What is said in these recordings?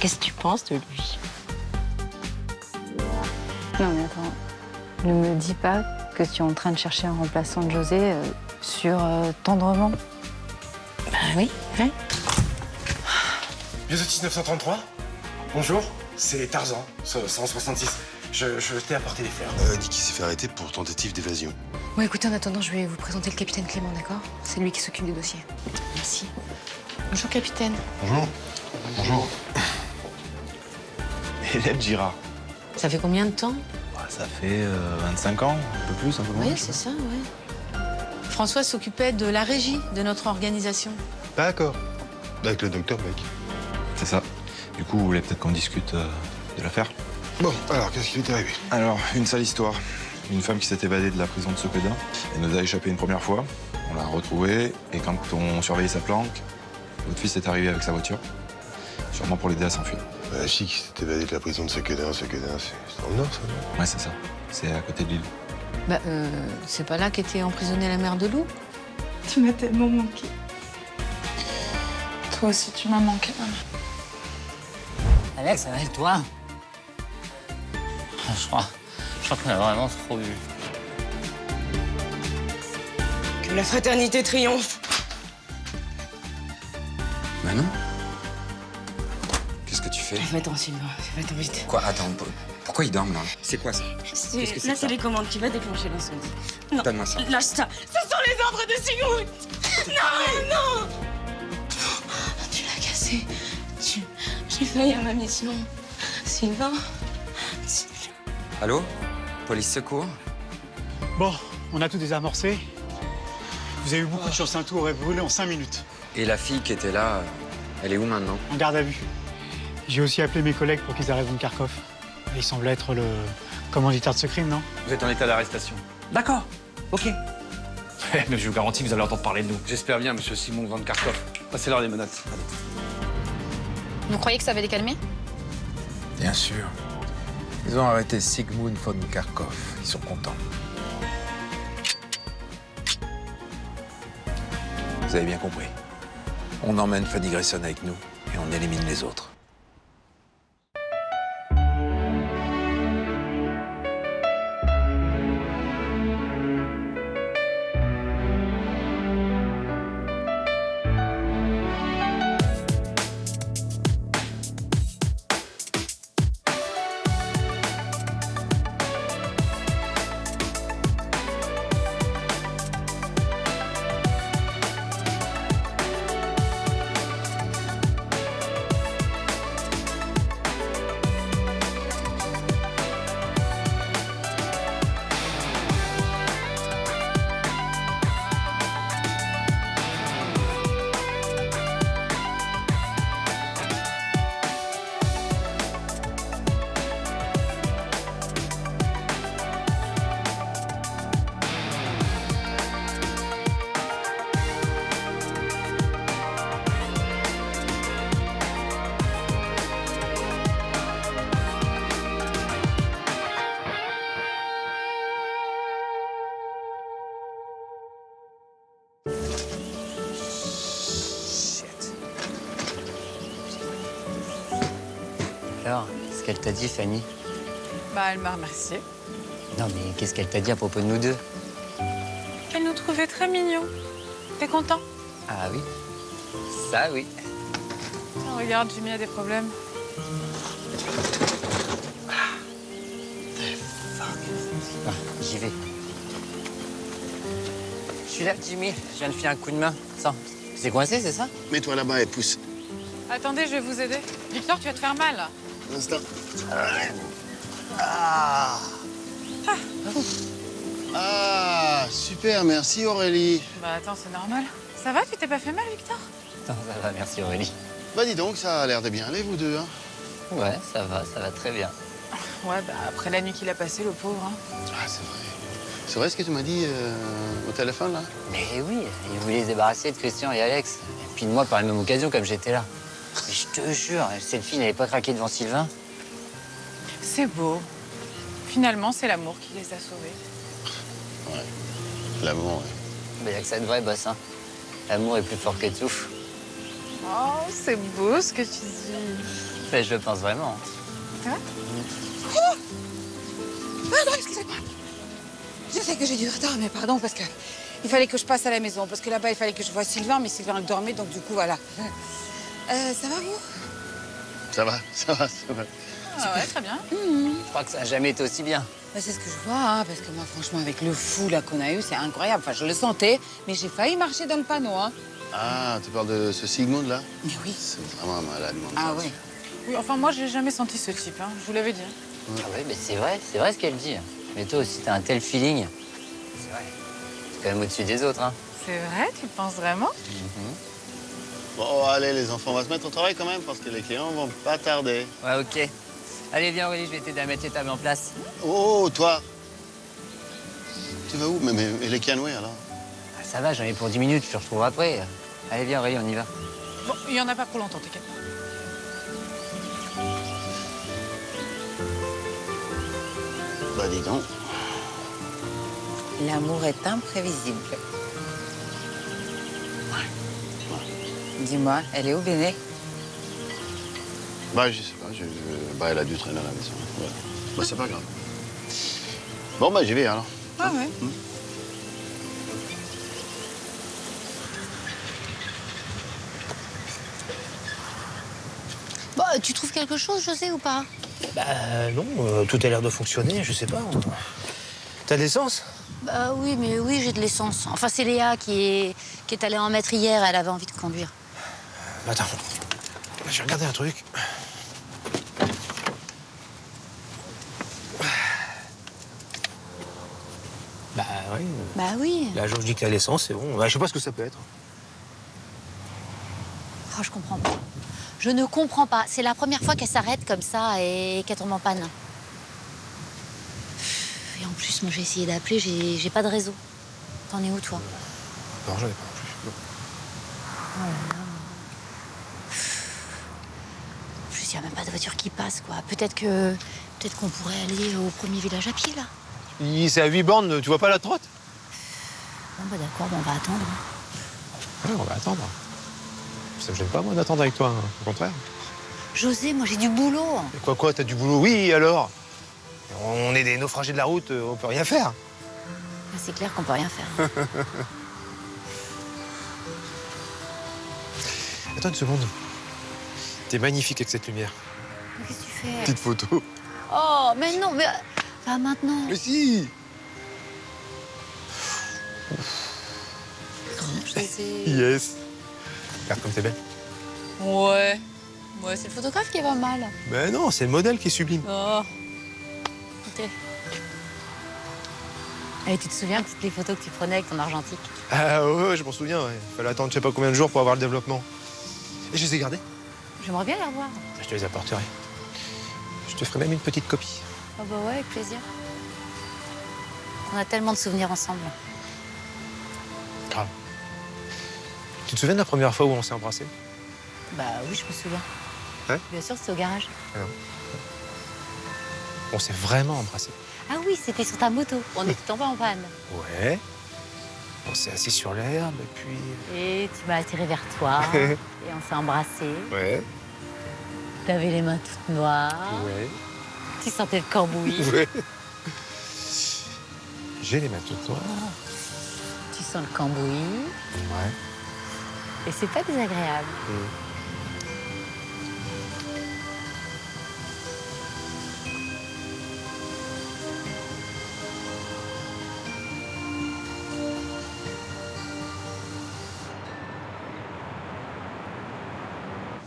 Qu'est-ce que tu penses de lui? Non mais attends, ne me dis pas que tu es en train de chercher un remplaçant de José sur Tendrement. Bah oui, ouais. Myosotis 933. Bonjour, c'est Tarzan, 166. Je t'ai apporté les fleurs. Dit qu'il s'est fait arrêter pour tentative d'évasion. Bon, écoutez, en attendant, je vais vous présenter le capitaine Clément, d'accord? C'est lui qui s'occupe du dossier. Merci. Bonjour, capitaine. Bonjour. Bonjour. Hélène Girard. Ça fait combien de temps? Bah, ça fait 25 ans, un peu plus, un peu moins. Oui, c'est ça, ouais. François s'occupait de la régie de notre organisation. D'accord. Avec le docteur Beck. C'est ça. Du coup, vous voulez peut-être qu'on discute de l'affaire? Bon, alors, qu'est-ce qui lui est arrivé? Alors, une sale histoire. Une femme qui s'est évadée de la prison de Sequedin. Elle nous a échappé une première fois. On l'a retrouvée. Et quand on surveillait sa planque, votre fils est arrivé avec sa voiture. Sûrement pour l'aider à s'enfuir. La fille qui s'est évadée de la prison de Sequedin, c'est dans le nord, ça, non? Ouais, c'est ça. C'est à côté de l'île. Bah, c'est pas là qu'était emprisonnée la mère de Lou? Tu m'as tellement manqué. Toi aussi, tu m'as manqué, maman. Alex, avec toi. Je crois qu'on a vraiment trop bu. Que la fraternité triomphe. Manon? Qu'est-ce que tu fais? Fais-toi, Sylvain, fais-toi vite. Quoi? Attends, pourquoi ils dorment là? C'est quoi ça? Qu'est-ce que c'est La que ça? télécommande qui va déclencher l'incendie. Non, Donne-moi ça. lâche ça. Ce sont les ordres de Sigmund. Non, non. Tu l'as cassé. J'ai failli à ma mission. Sylvain. Allô? Police secours? Bon, on a tout désamorcé. Vous avez eu beaucoup de chance, un tour aurait brûlé en 5 minutes. Et la fille qui était là, elle est où maintenant? En garde à vue. J'ai aussi appelé mes collègues pour qu'ils arrivent de Kharkov. Il semble être le commanditaire de ce crime, non? Vous êtes en état d'arrestation. D'accord, ok. Mais je vous garantis que vous allez entendre parler de nous. J'espère bien, monsieur Simon Van Kharkov. Passez l'heure des menottes. Vous croyez que ça va les calmer? Bien sûr. Ils ont arrêté Sigmund von Kharkov. Ils sont contents. Vous avez bien compris. On emmène Fanny Grayson avec nous et on élimine les autres. Alors, qu'est-ce qu'elle t'a dit, Fanny? Bah, elle m'a remerciée. Non, mais qu'est-ce qu'elle t'a dit à propos de nous deux? Elle nous trouvait très mignons. T'es content? Ah oui, ça oui. Tiens, regarde, Jimmy a des problèmes. Ah, j'y vais. Je suis là, Jimmy. Je viens de filer un coup de main. Sans. C'est coincé, c'est ça? Mets-toi là-bas et pousse. Attendez, je vais vous aider. Victor, tu vas te faire mal. Un instant. Ah, super, merci Aurélie. Bah attends, c'est normal. Ça va, tu t'es pas fait mal, Victor? Non, ça va, merci Aurélie. Bah dis donc, ça a l'air de bien aller, vous deux, hein. Ouais, ça va très bien. Ouais, bah après la nuit qu'il a passée, le pauvre. Hein. Ah, c'est vrai. C'est vrai ce que tu m'as dit au téléphone, là? Mais oui, il voulait se débarrasser de Christian et Alex. Et puis de moi par la même occasion, comme j'étais là. Mais je te jure, cette fille n'avait pas craqué devant Sylvain. C'est beau. Finalement, c'est l'amour qui les a sauvés. Ouais, l'amour, ouais. Mais il n'y a que ça de vrai, boss, hein. L'amour est plus fort que tout. Oh, c'est beau ce que tu dis. Mais je le pense vraiment. Pardon, excusez-moi. Je sais que j'ai du retard, mais pardon, parce que il fallait que je passe à la maison. Parce que là-bas, il fallait que je voie Sylvain, mais Sylvain il dormait, donc du coup, voilà. Ça va, vous? Ça va, ça va, ça va. Ah ouais, très bien. Je crois que ça n'a jamais été aussi bien. Bah, c'est ce que je vois, hein, parce que moi, franchement, avec le fou là qu'on a eu, c'est incroyable. Enfin, je le sentais, mais j'ai failli marcher dans le panneau, hein. Ah, tu parles de ce Sigmund là? Mais oui. C'est vraiment un malade mental. Ah oui. Oui, enfin, moi, j'ai jamais senti ce type, hein. Je vous l'avais dit. Ah ouais, mais c'est vrai ce qu'elle dit. Mais toi aussi, t'as un tel feeling. C'est vrai. C'est quand même au-dessus des autres, hein. C'est vrai, tu penses vraiment? Bon, allez, les enfants, on va se mettre au travail quand même, parce que les clients vont pas tarder. Ouais, ok. Allez, viens, Aurélie, je vais t'aider à mettre les tables en place. Oh, toi! Tu vas où? Mais les canoës, alors? Ah, ça va, j'en ai pour 10 minutes, je te retrouve après. Allez, viens, Aurélie, on y va. Bon, il y en a pas pour longtemps, t'inquiète. Bah, dis donc. L'amour est imprévisible. Dis-moi, elle est où, Béné? Bah, je sais pas, bah, elle a dû traîner à la maison. Ouais. Bah, c'est pas grave. Bon, bah, j'y vais, alors. Ah ouais? Bon, tu trouves quelque chose, José, ou pas? Bah non, tout a l'air de fonctionner, je sais pas. T'as de l'essence? Bah oui, mais oui, j'ai de l'essence. Enfin, c'est Léa qui est allée en mettre hier, elle avait envie de conduire. Attends, j'ai regardé un truc. Bah oui. Bah oui. La jauge dit que t'as l'essence, c'est bon. Bah, je sais pas ce que ça peut être. Oh, je comprends pas. Je ne comprends pas. C'est la première fois qu'elle s'arrête comme ça et qu'elle tombe en panne. Et en plus, moi, j'ai essayé d'appeler, j'ai pas de réseau. T'en es où, toi? Non, j'en ai pas non plus. Non. Oh là là. En plus, il n'y a même pas de voiture qui passe, quoi. Peut-être qu'on pourrait aller au premier village à pied, là. C'est à 8 bornes, tu vois pas la trotte? Bon, bah d'accord, on va attendre. Ouais, on va attendre. Ça me gêne pas, moi, d'attendre avec toi, hein. Au contraire. José, moi, j'ai du boulot. Et quoi, t'as du boulot? Oui, alors? On est des naufragés de la route, on peut rien faire. C'est clair qu'on peut rien faire. Attends une seconde. T'es magnifique avec cette lumière. Qu'est-ce que tu fais? Petite photo. Oh, mais non, mais... Pas maintenant. Mais si! José. Yes. Regarde comme t'es belle. Ouais. Ouais, c'est le photographe qui est pas mal. Mais non, c'est le modèle qui est sublime. Oh. Ok. Et tu te souviens de toutes les photos que tu prenais avec ton argentique? Ah ouais, je m'en souviens, ouais. Fallait attendre je sais pas combien de jours pour avoir le développement. Et je les ai gardés. J'aimerais bien les revoir. Je te les apporterai. Je te ferai même une petite copie. Oh bah ouais, avec plaisir. On a tellement de souvenirs ensemble. Grave. Tu te souviens de la première fois où on s'est embrassés? Bah oui, je me souviens. Ouais? Bien sûr, c'était au garage. Ah non. On s'est vraiment embrassés. Ah oui, c'était sur ta moto. On était tombés en panne. Ouais. On s'est assis sur l'herbe et puis... Et tu m'as attiré vers toi. Et on s'est embrassés. Ouais. T'avais les mains toutes noires. Ouais. Tu sentais le cambouis. Ouais. J'ai les mains toutes noires. Tu sens le cambouis. Ouais. Et c'est pas désagréable.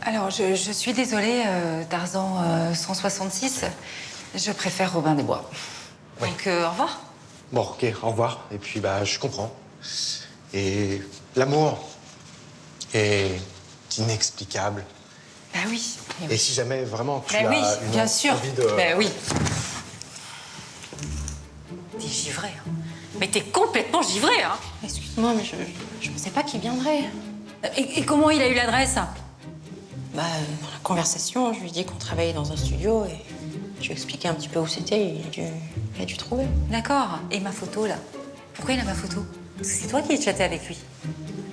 Alors, je suis désolée, Tarzan 166, je préfère Robin des Bois. Oui. Donc, au revoir. Bon, ok, au revoir. Et puis, bah, je comprends. Et l'amour est inexplicable. Bah oui. Et si jamais vraiment tu Bah oui, as une bien sûr. envie de... Bah oui. T'es givré, hein. Mais t'es complètement givré, hein. Excuse-moi, mais je pensais pas qu'il viendrait. Et comment il a eu l'adresse? Bah, dans la conversation, je lui ai dit qu'on travaillait dans un studio et je lui ai expliqué un petit peu où c'était. Il a dû trouver. D'accord. Et ma photo, là? Pourquoi il a ma photo? Parce que c'est toi qui as chatté avec lui.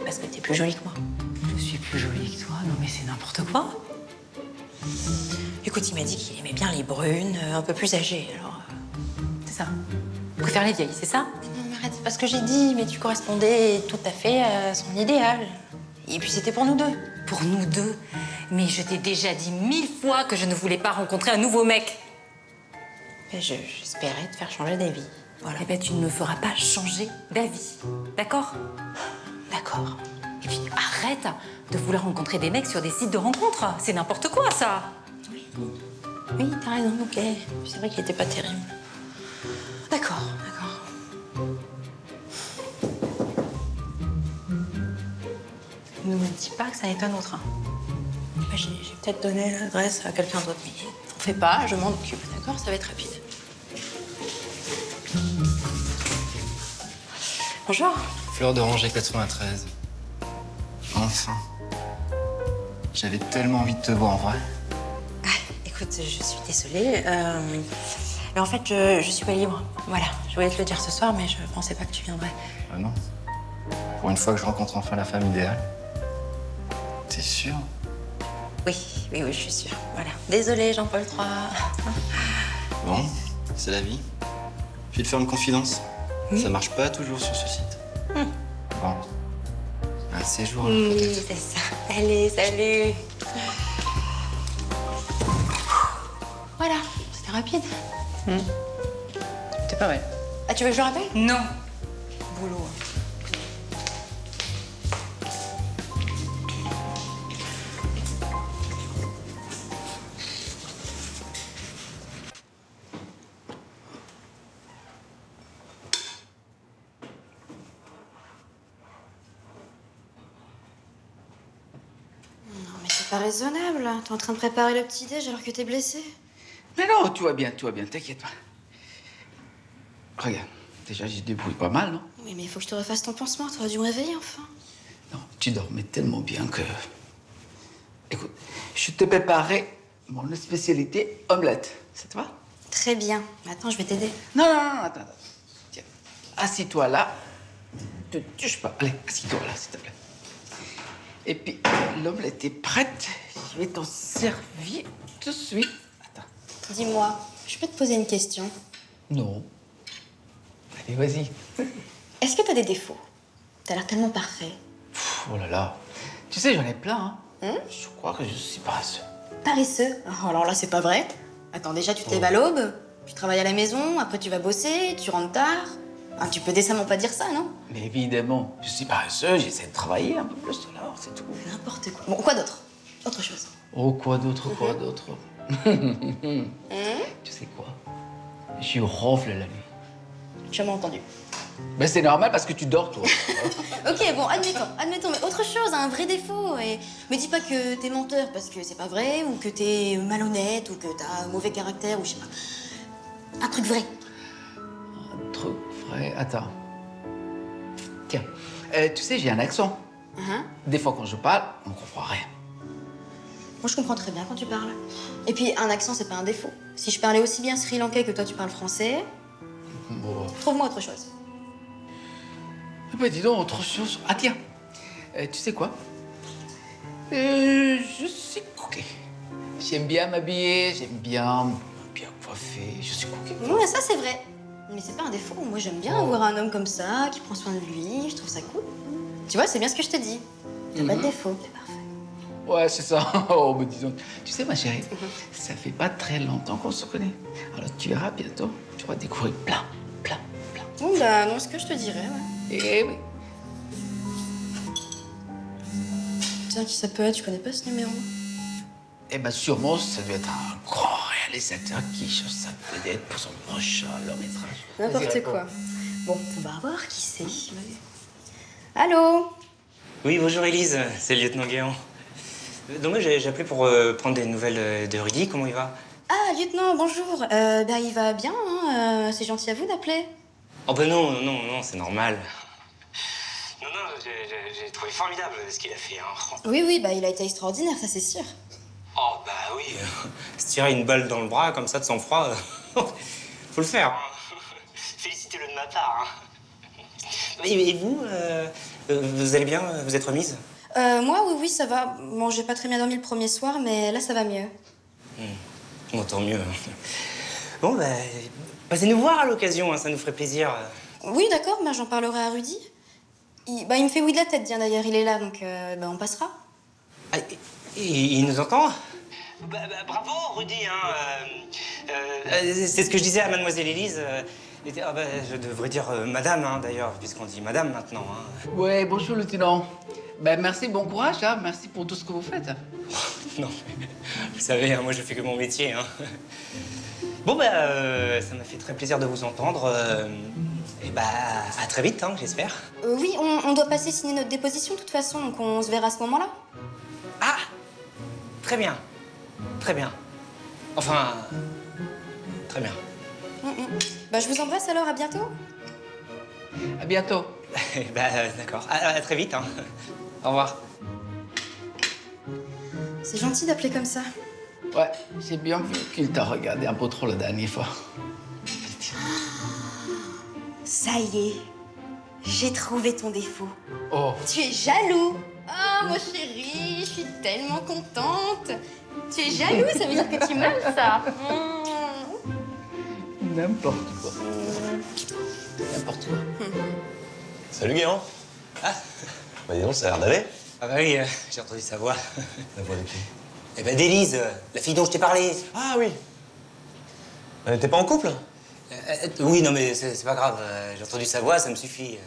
Parce que t'es plus jolie que moi. Je suis plus jolie que toi? Non, mais c'est n'importe quoi. Écoute, il m'a dit qu'il aimait bien les brunes, un peu plus âgées, alors... C'est ça. Tu préfères les vieilles, c'est ça? Non, mais arrête, c'est pas ce que j'ai dit, mais tu correspondais tout à fait à son idéal. Et puis c'était pour nous deux. Pour nous deux? Mais je t'ai déjà dit 1000 fois que je ne voulais pas rencontrer un nouveau mec. Et j'espérais te faire changer d'avis. Voilà. Eh ben, tu ne me feras pas changer d'avis. D'accord? D'accord. Et puis arrête de vouloir rencontrer des mecs sur des sites de rencontres. C'est n'importe quoi, ça. Oui, t'as raison, ok. C'est vrai qu'il était pas terrible. D'accord, d'accord. Ne me dis pas que ça est un autre. Bah, j'ai peut-être donné l'adresse à quelqu'un d'autre, mais t'en fais pas, je m'en occupe, d'accord? Ça va être rapide. Bonjour. Fleur d'Oranger 93. Enfin. J'avais tellement envie de te voir en vrai. Écoute, je suis désolée. Mais en fait, je suis pas libre. Voilà, je voulais te le dire ce soir, mais je pensais pas que tu viendrais. Ah non. Pour une fois que je rencontre enfin la femme idéale. T'es sûr? Oui, oui, oui, je suis sûre. Voilà. Désolée, Jean-Paul III. Bon, c'est la vie. Je vais te faire une confidence. Ça marche pas toujours sur ce site. Bon. Un séjour, là, Oui, peut-être. c'est ça. Allez, salut. Voilà, c'était rapide. C'était pas mal. Ah, tu veux que je le rappelle? Non. Boulot. Non, mais c'est pas raisonnable. T'es en train de préparer le petit-déj alors que t'es blessé. Mais non, tout va bien, t'inquiète pas. Regarde, déjà, j'ai débrouillé pas mal, non? Oui, mais il faut que je te refasse ton pansement. T'aurais dû me réveiller, enfin. Non, tu dormais tellement bien que... Écoute, je t'ai préparé mon spécialité omelette. Ça te va? Très bien. Maintenant, je vais t'aider. Non, attends. Tiens, assis-toi là. Ne te touche pas. Allez, assis-toi là, s'il te plaît. Et puis, l'omelette est prête. Je vais t'en servir tout de suite. Dis-moi, je peux te poser une question? Non. Allez, vas-y. Est-ce que t'as des défauts? T'as l'air tellement parfait. Oh là là. Tu sais, j'en ai plein, hein. Je crois que je suis paresseux. Paresseux? Oh, alors là, c'est pas vrai. Attends, déjà, tu te lèves à l'aube, tu travailles à la maison, après tu vas bosser, tu rentres tard. Ah, tu peux décemment pas dire ça, non? Mais évidemment, je suis paresseux, j'essaie de travailler un peu plus alors, c'est tout. N'importe quoi. Bon, quoi d'autre? Autre chose. Oh, quoi d'autre? Tu sais quoi? Je ronfle la nuit. Jamais entendu. Ben c'est normal parce que tu dors, toi. Ok, bon, admettons, mais autre chose, un vrai défaut. Mais dis pas que t'es menteur parce que c'est pas vrai, ou que t'es malhonnête, ou que t'as un mauvais caractère, ou je sais pas. Un truc vrai. Un truc vrai. Attends. Tiens, tu sais, j'ai un accent. Des fois, quand je parle, on ne comprend rien. Moi, je comprends très bien quand tu parles. Et puis, un accent, c'est pas un défaut. Si je parlais aussi bien sri-lankais que toi, tu parles français, Bon. trouve-moi autre chose. Eh ben, dis donc, autre chose. Ah, tiens. Tu sais quoi? Je suis coquet. J'aime bien m'habiller, j'aime bien coiffer. Je suis coquet. Ouais, ça, c'est vrai. Mais c'est pas un défaut. Moi, j'aime bien avoir un homme comme ça, qui prend soin de lui. Je trouve ça cool. Tu vois, c'est bien ce que je te dis. T'as pas de défaut. C'est parfait. Ouais, c'est ça. Oh, mais disons. Tu sais, ma chérie, ça fait pas très longtemps qu'on se connaît. Alors, tu verras bientôt, tu vas découvrir plein. Bon, bah, non, ce que je te dirais, ouais. Eh oui. Tiens, qui ça peut être? Je connais pas ce numéro. Eh ben, sûrement, ça doit être un grand réalisateur qui cherche sa vedette pour son prochain long métrage. N'importe quoi. Bon, on va voir qui c'est. Allô? Oui, bonjour Élise, c'est le lieutenant Guéant. Donc moi j'ai appelé pour prendre des nouvelles de Rudy, comment il va? Ah, lieutenant, bonjour. Ben, il va bien, hein. C'est gentil à vous d'appeler. Oh ben non, c'est normal. Non, j'ai trouvé formidable ce qu'il a fait. Hein. Oui, bah, il a été extraordinaire, ça c'est sûr. Oh bah oui, se tirer une balle dans le bras comme ça de sang-froid, faut le faire. Hein. Félicitez-le de ma part. Hein. Et vous, vous allez bien? Vous êtes remise? Moi, oui, ça va. Bon, j'ai pas très bien dormi le premier soir, mais là, ça va mieux. Bon, tant mieux. Bon, bah, passez nous voir à l'occasion, hein, ça nous ferait plaisir. Oui, d'accord, mais j'en parlerai à Rudy. Il me fait oui de la tête, tiens, d'ailleurs, il est là, donc on passera. Ah, il nous entend? Bravo, Rudy, hein. C'est ce que je disais à Mademoiselle Élise. Je devrais dire madame, hein, d'ailleurs, puisqu'on dit madame maintenant. Hein. Ouais, bonjour, lieutenant. Ben, merci, bon courage, hein. Merci pour tout ce que vous faites. Non, vous savez, hein, moi, je fais que mon métier. Hein. Bon, ça m'a fait très plaisir de vous entendre. Et à très vite, hein, j'espère. Oui, on doit passer signer notre déposition, de toute façon, donc on se verra à ce moment-là. Ah, très bien. Très bien. Enfin, très bien. Je vous embrasse alors, à bientôt. À bientôt. D'accord. À très vite, hein. Au revoir. C'est gentil d'appeler comme ça. Ouais, j'ai bien vu qu'il t'a regardé un peu trop la dernière fois. Ça y est, j'ai trouvé ton défaut. Oh. Tu es jaloux. Oh, mon chéri, je suis tellement contente. Tu es jaloux, ça veut dire que tu m'aimes, ça. N'importe quoi. N'importe quoi. Salut, Guéant. Ah. Bah, dis donc, ça a l'air d'aller. Ah bah oui, j'ai entendu sa voix. La voix de qui? Eh ben d'Élise, la fille dont je t'ai parlé. Ah oui. Elle n'était pas en couple? Oui, non mais c'est pas grave. J'ai entendu sa voix, ça me suffit.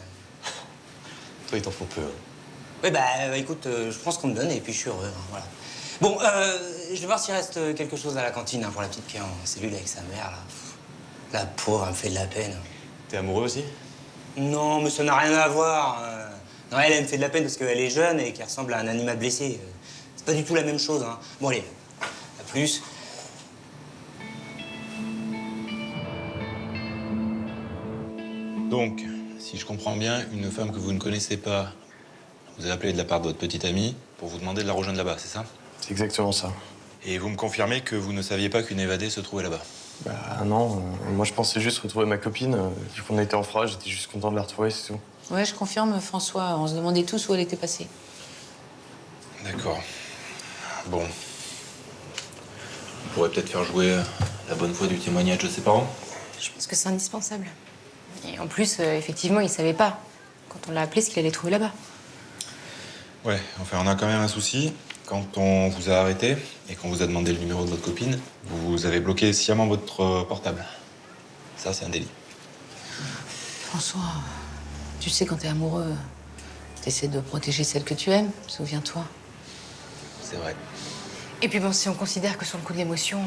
Toi, il t'en faut peu. Hein. Oui, écoute, je prends ce qu'on me donne et puis je suis heureux. Hein, voilà. Bon, je vais voir s'il reste quelque chose à la cantine hein, pour la petite qui est en cellule avec sa mère, là. La pauvre, elle me fait de la peine. T'es amoureux aussi? Non, mais ça n'a rien à voir. Non, elle me fait de la peine parce qu'elle est jeune et qu'elle ressemble à un animal blessé. C'est pas du tout la même chose, hein. Bon, allez, à plus. Donc, si je comprends bien, une femme que vous ne connaissez pas vous a appelé de la part de votre petite amie pour vous demander de la rejoindre là-bas, c'est ça? C'est exactement ça. Et vous me confirmez que vous ne saviez pas qu'une évadée se trouvait là-bas? Non, moi je pensais juste retrouver ma copine. Vu qu'on était en froid, j'étais juste content de la retrouver, c'est tout. Ouais, je confirme, François. On se demandait tous où elle était passée. D'accord. Bon. On pourrait peut-être faire jouer la bonne foi du témoignage de ses parents? Je pense que c'est indispensable. Et en plus, effectivement, il savait pas, quand on l'a appelé, ce qu'il allait trouver là-bas. Ouais, enfin, on a quand même un souci. Quand on vous a arrêté et qu'on vous a demandé le numéro de votre copine, vous avez bloqué sciemment votre portable. Ça, c'est un délit. François, tu sais, quand t'es amoureux, t'essaies de protéger celle que tu aimes, souviens-toi. C'est vrai. Et puis bon, si on considère que sur le coup de l'émotion...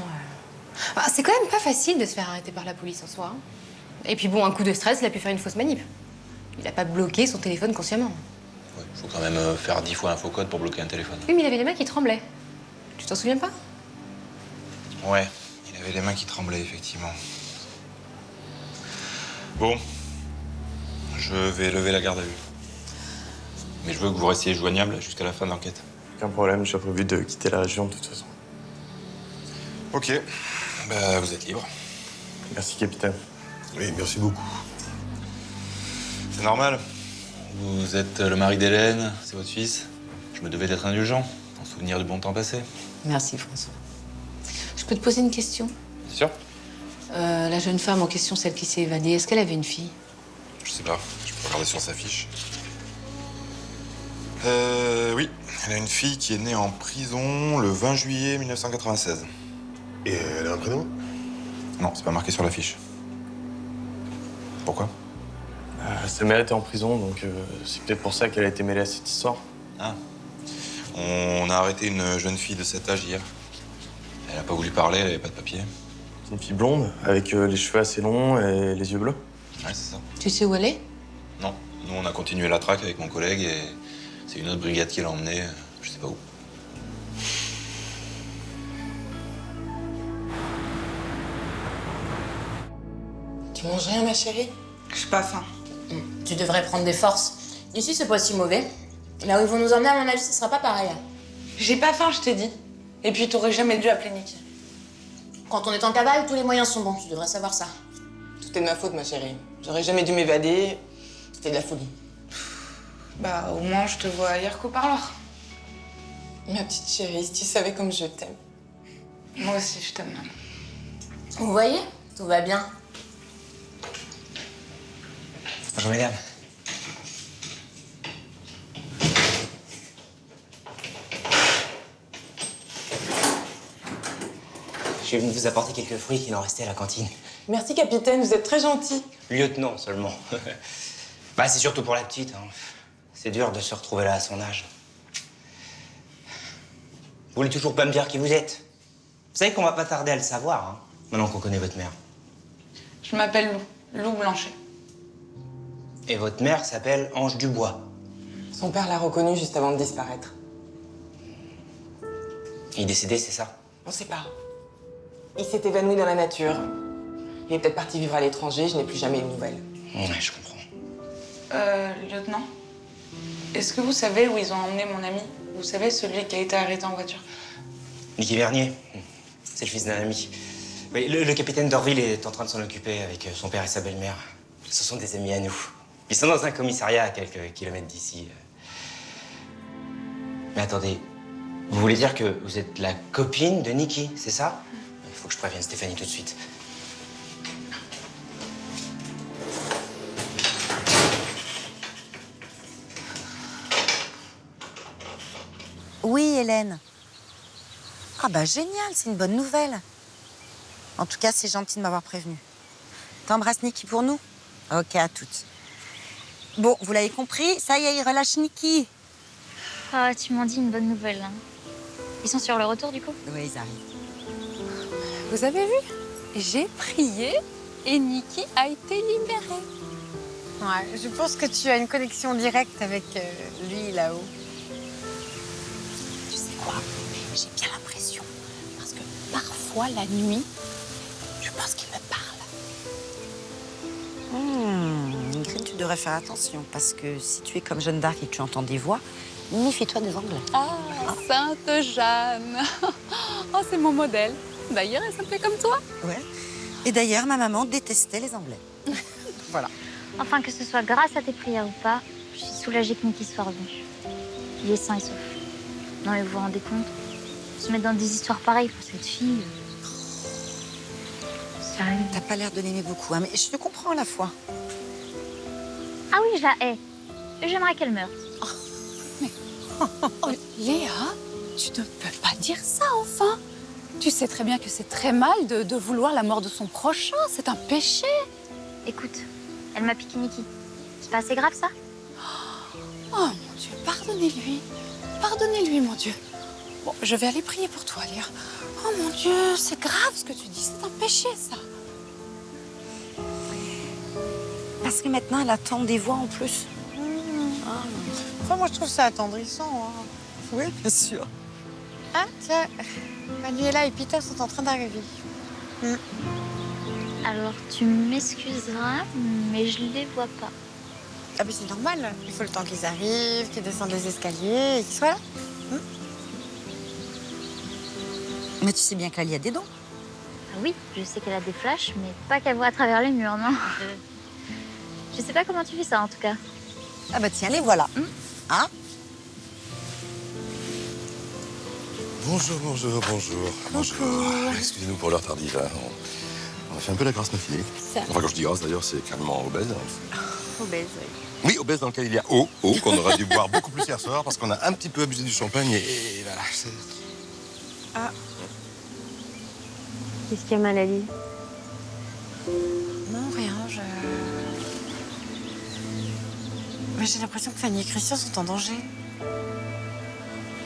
c'est quand même pas facile de se faire arrêter par la police en soi. Hein. Et puis bon, un coup de stress, il a pu faire une fausse manip. Il a pas bloqué son téléphone consciemment. Ouais, faut quand même faire 10 fois un faux code pour bloquer un téléphone. Oui, mais il avait les mains qui tremblaient. Tu t'en souviens pas? Ouais, il avait les mains qui tremblaient, effectivement. Bon, je vais lever la garde à vue. Mais je veux que vous restiez joignable jusqu'à la fin de l'enquête. Aucun problème, j'ai prévu de quitter la région de toute façon. Ok, vous êtes libre. Merci, capitaine. Oui, merci beaucoup. C'est normal. Vous êtes le mari d'Hélène, c'est votre fils. Je me devais d'être indulgent, en souvenir du bon temps passé. Merci, François. Je peux te poser une question? Bien sûr. La jeune femme en question, celle qui s'est évadée, est-ce qu'elle avait une fille? Je sais pas, je peux regarder sur sa fiche. Oui, elle a une fille qui est née en prison le 20 juillet 1996. Et elle a un prénom? Non, c'est pas marqué sur la fiche. Pourquoi? Sa mère était en prison, donc c'est peut-être pour ça qu'elle a été mêlée à cette histoire. Ah. On a arrêté une jeune fille de cet âge hier. Elle a pas voulu parler, elle avait pas de papier. C'est une fille blonde, avec les cheveux assez longs et les yeux bleus. Ouais, c'est ça. Tu sais où elle est? Non. Nous, on a continué la traque avec mon collègue et c'est une autre brigade qui l'a emmenée, je sais pas où. Tu manges rien, ma chérie? J'ai pas faim. Tu devrais prendre des forces. Ici, c'est pas si mauvais. Là où ils vont nous emmener, à mon avis, ce sera pas pareil. J'ai pas faim, je t'ai dit. Et puis, t'aurais jamais dû appeler Nicky. Quand on est en cavale, tous les moyens sont bons. Tu devrais savoir ça. Tout est de ma faute, ma chérie. J'aurais jamais dû m'évader. C'était de la folie. Bah, au moins, je te vois ailleurs qu'au parloir. Ma petite chérie, si tu savais comme je t'aime. Moi aussi, je t'aime, maman. Vous voyez, tout va bien. Bonjour mesdames. Je suis venu vous apporter quelques fruits qui en restaient à la cantine. Merci, capitaine, vous êtes très gentil. Lieutenant seulement. Bah, c'est surtout pour la petite. Hein. C'est dur de se retrouver là à son âge. Vous voulez toujours pas me dire qui vous êtes? Vous savez qu'on va pas tarder à le savoir, hein, maintenant qu'on connaît votre mère. Je m'appelle Lou Blanchet. Et votre mère s'appelle Ange Dubois. Son père l'a reconnu juste avant de disparaître. Il est décédé, c'est ça? On sait pas. Il s'est évanoui dans la nature. Il est peut-être parti vivre à l'étranger, je n'ai plus jamais eu de nouvelles. Ouais, je comprends. Lieutenant, est-ce que vous savez où ils ont emmené mon ami? Vous savez, celui qui a été arrêté en voiture? Niki Vernier, c'est le fils d'un ami. Oui, le capitaine d'Orville est en train de s'en occuper avec son père et sa belle-mère. Ce sont des amis à nous. Ils sont dans un commissariat à quelques kilomètres d'ici. Mais attendez, vous voulez dire que vous êtes la copine de Niki, c'est ça? Il faut que je prévienne Stéphanie tout de suite. Oui, Hélène. Ah bah génial, c'est une bonne nouvelle. En tout cas, c'est gentil de m'avoir prévenu. T'embrasses Niki pour nous? Ok, à toutes. Bon, vous l'avez compris, ça y est, il relâche Niki. Ah, tu m'en dis une bonne nouvelle. Hein. Ils sont sur le retour, du coup? Oui, ils arrivent. Vous avez vu? J'ai prié et Niki a été libérée. Ouais, je pense que tu as une connexion directe avec lui là-haut. Tu sais quoi? J'ai bien l'impression. Parce que parfois, la nuit, je pense qu'il me parle. Ingrid, tu devrais faire attention. Parce que si tu es comme Jeanne d'Arc et que tu entends des voix, méfie-toi des Anglais. Ah, Sainte Jeanne. Oh, c'est mon modèle. D'ailleurs, elle s'appelait comme toi. Ouais. Et d'ailleurs, ma maman détestait les Anglais. Voilà. Enfin, que ce soit grâce à tes prières ou pas, je suis soulagée que Niki soit revenu. Il est sain et sauf. Non, mais vous vous rendez compte? Se mettre dans des histoires pareilles pour cette fille. Sérieux. T'as pas l'air de l'aimer beaucoup, hein, mais je te comprends à la fois. Ah oui, je la hais. Et j'aimerais qu'elle meure. Oh, Léa, tu ne peux pas dire ça, enfin. Tu sais très bien que c'est très mal de vouloir la mort de son prochain. C'est un péché. Écoute, elle m'a piqué Niki. C'est pas assez grave, ça? Oh, mon Dieu, pardonnez-lui. Pardonnez-lui, mon Dieu. Bon, je vais aller prier pour toi, Léa. Oh, mon Dieu, c'est grave ce que tu dis. C'est un péché, ça. Parce que maintenant, elle attend des voix en plus. Enfin, moi, je trouve ça attendrissant. Hein. Oui, bien sûr. Ah, tiens, Manuela et Peter sont en train d'arriver. Alors, tu m'excuseras, mais je les vois pas. Ah, mais c'est normal. Il faut le temps qu'ils arrivent, qu'ils descendent les escaliers et qu'ils soient là. Mais tu sais bien qu'elle y a des dons. Ah oui, je sais qu'elle a des flashs, mais pas qu'elle voit à travers les murs, non. Je sais pas comment tu fais ça, en tout cas. Ah bah tiens, les voilà. Hein? Bonjour, bonjour, bonjour. Bonjour. Excusez-nous pour l'heure tardive. Hein. On a fait un peu la grasse matinée. Ça. Enfin, quand je dis grasse, d'ailleurs, c'est carrément obèse. Obèse, oui. Oui, obèse dans lequel il y a eau, qu'on aurait dû boire beaucoup plus hier soir parce qu'on a un petit peu abusé du champagne et voilà. Ah. Qu'est-ce qu'il y a, Malali? Non, rien, Mais j'ai l'impression que Fanny et Christian sont en danger.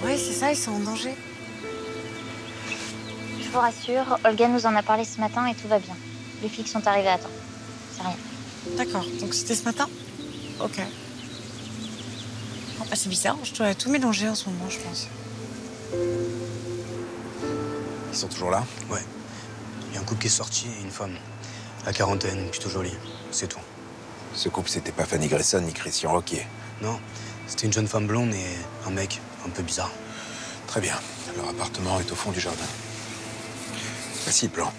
Oui, c'est ça, ils sont en danger. Je vous rassure, Olga nous en a parlé ce matin et tout va bien. Les flics sont arrivés à temps. C'est rien. D'accord, donc c'était ce matin? Ok. Oh, bah, c'est bizarre, je dois tout mélanger en ce moment, je pense. Ils sont toujours là? Ouais. Il y a un couple qui est sorti et une femme. La quarantaine, plutôt jolie. C'est tout. Ce couple, c'était pas Fanny Grayson ni Christian Roquier. Non, c'était une jeune femme blonde et un mec un peu bizarre. Très bien. Leur appartement est au fond du jardin. Voici le plan.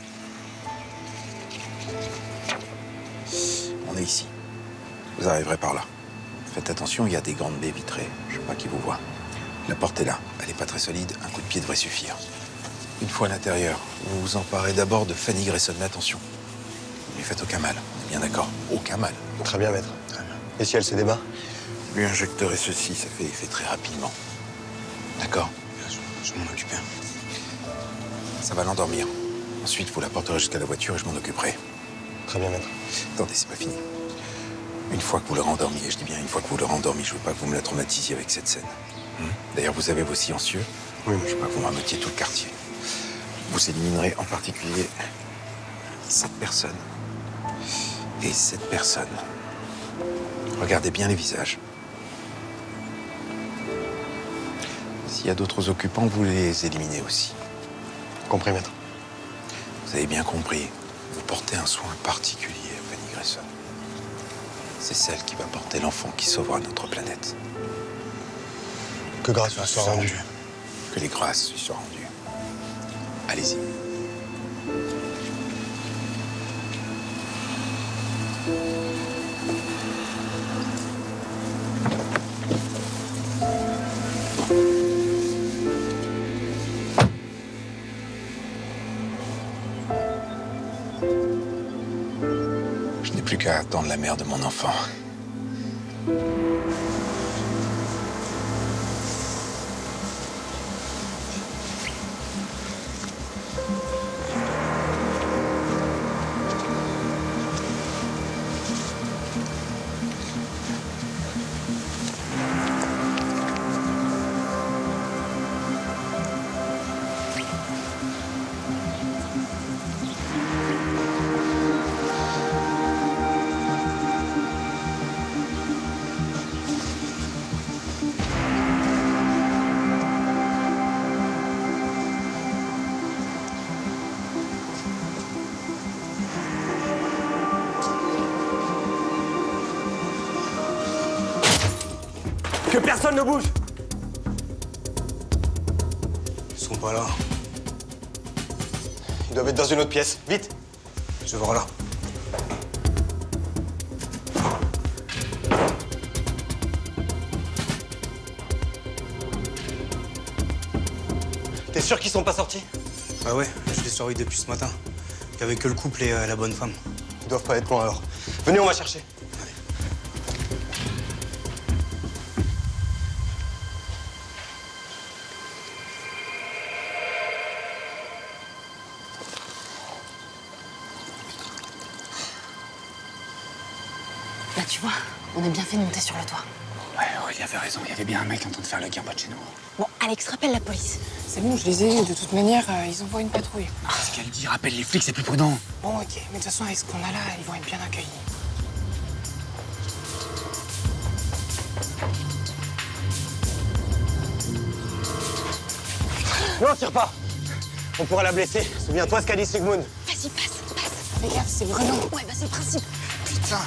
On est ici. Vous arriverez par là. Faites attention, il y a des grandes baies vitrées. Je veux pas qu'ils vous voient. La porte est là. Elle est pas très solide. Un coup de pied devrait suffire. Une fois à l'intérieur, vous vous emparez d'abord de Fanny Grayson. Mais attention, ne lui faites aucun mal. On est bien d'accord? Aucun mal. Très bien, maître. Et si elle se débat? Lui injecterait ceci, ça fait effet très rapidement. D'accord? Je m'en occupe. Ça va l'endormir. Ensuite, vous la porterez jusqu'à la voiture et je m'en occuperai. Très bien, maître. Attendez, c'est pas fini. Une fois que vous l'aurez endormi, et je dis bien une fois que vous l'aurez endormi, je veux pas que vous me la traumatisiez avec cette scène. D'ailleurs, vous avez vos silencieux. Oui. Je veux pas que vous m'ameutiez tout le quartier. Vous éliminerez en particulier cette personne et cette personne. Regardez bien les visages. S'il y a d'autres occupants, vous les éliminez aussi. Compris, maître. Vous avez bien compris. Vous portez un soin particulier à Fanny Grayson. C'est celle qui va porter l'enfant qui sauvera notre planète. Que grâce lui soit rendue. Que les grâces lui soient rendues. Allez-y. Je n'ai plus qu'à attendre la mère de mon enfant. Que personne ne bouge! Ils sont pas là. Ils doivent être dans une autre pièce. Vite! Je vais voir là. T'es sûr qu'ils sont pas sortis? Ah ouais, je les surveille depuis ce matin. Il y avait que le couple et la bonne femme. Ils doivent pas être loin alors. Venez, on va chercher. Là, tu vois, on a bien fait de monter sur le toit. Ouais, il avait raison. Il y avait bien un mec en train de faire le guerre de chez nous. Bon, Alex, rappelle la police. C'est bon, je les ai eus. De toute manière, ils envoient une patrouille. Ce qu'elle dit, rappelle les flics, c'est plus prudent. Bon, ok. Mais de toute façon, avec ce qu'on a là, ils vont être bien accueillis. Non, tire pas! On pourra la blesser. Souviens-toi ce qu'a dit Sigmund. Vas-y, passe. Fais gaffe, c'est Bruno. Ouais, bah c'est le principe. Putain!